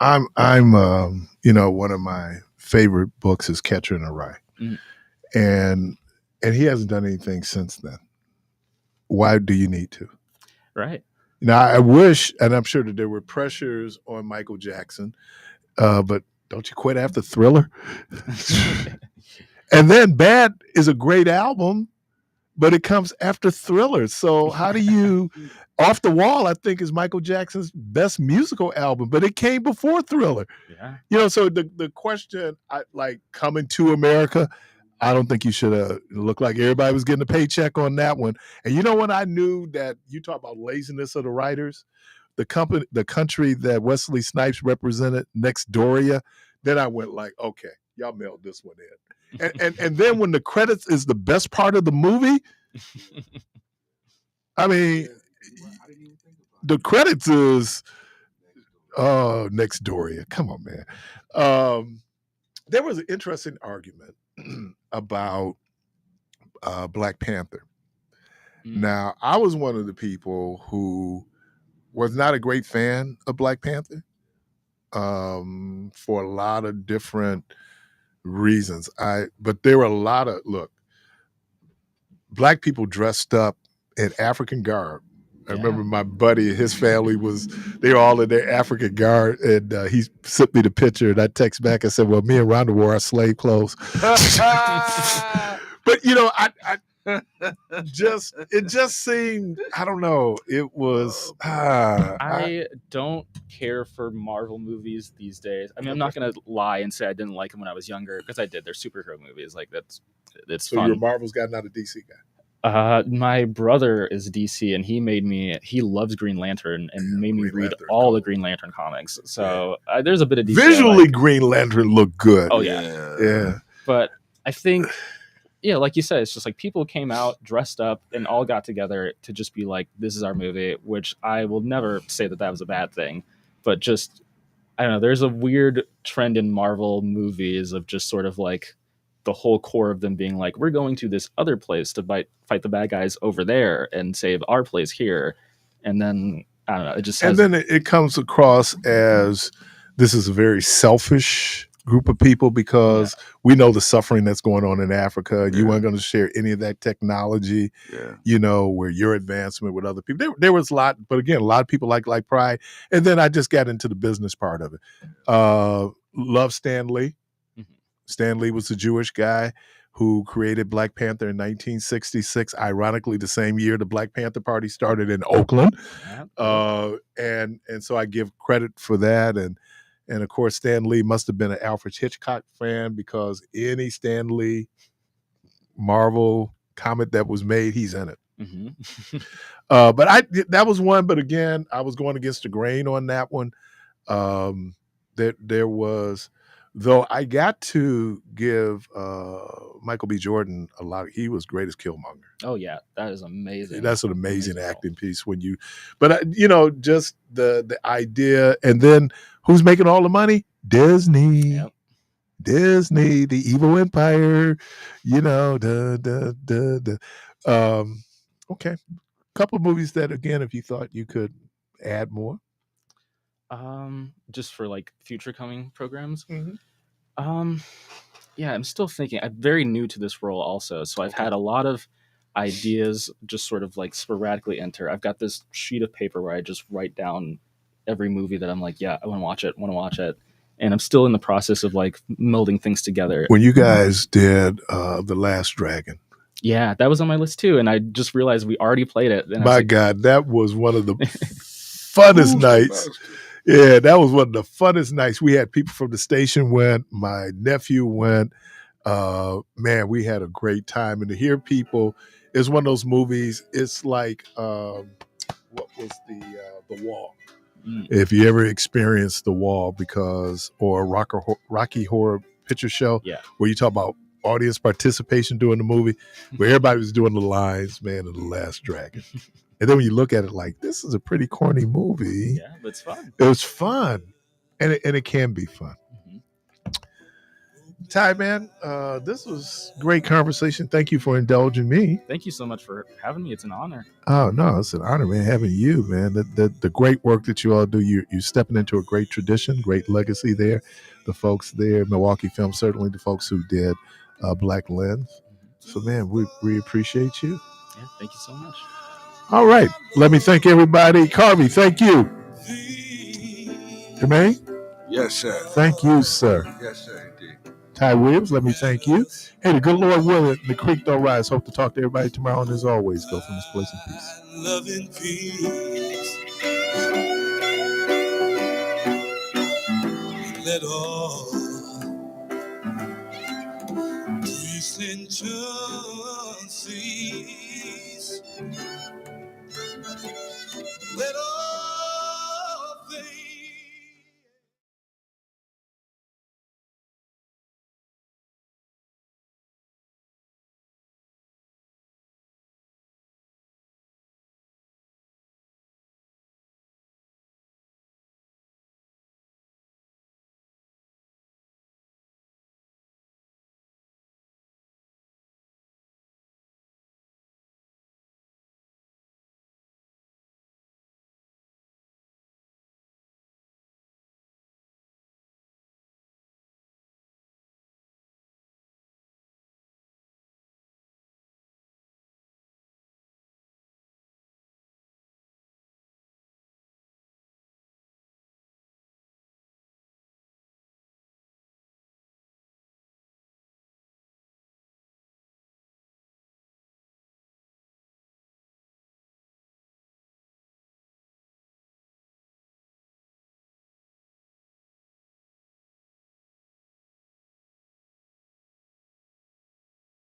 I'm one of my favorite books is Catcher in the Rye, and he hasn't done anything since then. Why do you need to? Right. Now, I wish, and I'm sure that there were pressures on Michael Jackson, but don't you quit after Thriller? And then Bad is a great album, but it comes after Thriller. So how do you, Off the Wall, I think is Michael Jackson's best musical album, but it came before Thriller. Yeah. So the question, like Coming to America, I don't think you should have looked like everybody was getting a paycheck on that one. And when I knew that you talk about laziness of the writers, the country that Wesley Snipes represented, Next Doria, then I went like, okay, y'all mailed this one in. And then when the credits is the best part of the movie, I mean, the credits is Next Doria. Come on, man. There was an interesting argument about Black Panther. Now, I was one of the people who was not a great fan of Black Panther for a lot of different reasons. But there were a lot of, Black people dressed up in African garb. I remember my buddy, his family they were all in their African garb, and he sent me the picture, and I text back and said, well, me and Rhonda wore our slave clothes. But, it just seemed, I don't know, it was... I don't care for Marvel movies these days. I mean, I'm not going to lie and say I didn't like them when I was younger, because I did. They're superhero movies. Like, it's so fun. You're a Marvel's guy, not a DC guy? My brother is DC, and he loves Green Lantern and made me read all the Green Lantern comics. So there's a bit of DC. Visually, Green Lantern looked good. Oh yeah. But I think, like you said, it's just like people came out dressed up and all got together to just be like, this is our movie, which I will never say that was a bad thing, but just, I don't know, there's a weird trend in Marvel movies of just sort of like the whole core of them being like, we're going to this other place to fight the bad guys over there and save our place here. And then, I don't know, it just has... And then it comes across as this is a very selfish group of people because we know the suffering that's going on in Africa. You weren't going to share any of that technology, where your advancement with other people. There was a lot, but again, a lot of people like Pride. And then I just got into the business part of it. Love Stan Lee. Stan Lee was a Jewish guy who created Black Panther in 1966. Ironically, the same year the Black Panther Party started in Oakland. And so I give credit for that. And of course, Stan Lee must have been an Alfred Hitchcock fan because any Stan Lee Marvel comic that was made, he's in it. But that was one. But again, I was going against the grain on that one. there was, though I got to give Michael B. Jordan a lot. He was great as Killmonger. Oh yeah, that is amazing. That's an amazing acting piece when you, but just the idea, and then who's making all the money? Disney. Yep. Disney, the evil empire, okay. Couple of movies that, again, if you thought you could add more. Just for like future coming programs. Mm-hmm. Yeah, I'm still thinking. I'm very new to this role also, so I've had a lot of ideas just sort of like sporadically enter. I've got this sheet of paper where I just write down every movie that I'm like, yeah, I want to watch it. And I'm still in the process of like melding things together. When you guys did The Last Dragon. Yeah, that was on my list too. And I just realized we already played it. And my God, that was one of the funnest nights. Yeah, that was one of the funnest nights. We had people from the station went. My nephew went. Man, we had a great time. And to hear people, it's one of those movies. It's like, what was The Wall? If you ever experienced The Wall, or Rocky Horror Picture Show, where you talk about audience participation during the movie, where everybody was doing the lines, man, of The Last Dragon. And then when you look at it like, this is a pretty corny movie. Yeah, but it's fun. It was fun. And it can be fun. Ty, man, this was great conversation. Thank you for indulging me. Thank you so much for having me. It's an honor. Oh, no, it's an honor, man, having you, man. The great work that you all do, you're stepping into a great tradition, great legacy there. The folks there, Milwaukee Film, certainly the folks who did Black Lens. So, man, we appreciate you. Yeah, thank you so much. All right. Let me thank everybody. Carvey, thank you. Jermaine? Yes, sir. Thank you, sir. Yes, sir, indeed. Ty Williams, let me thank you. Hey, the good Lord willing, the creek don't rise. Hope to talk to everybody tomorrow. And as always, go from this place in peace. Love and peace. Let all priests and churches cease. Let all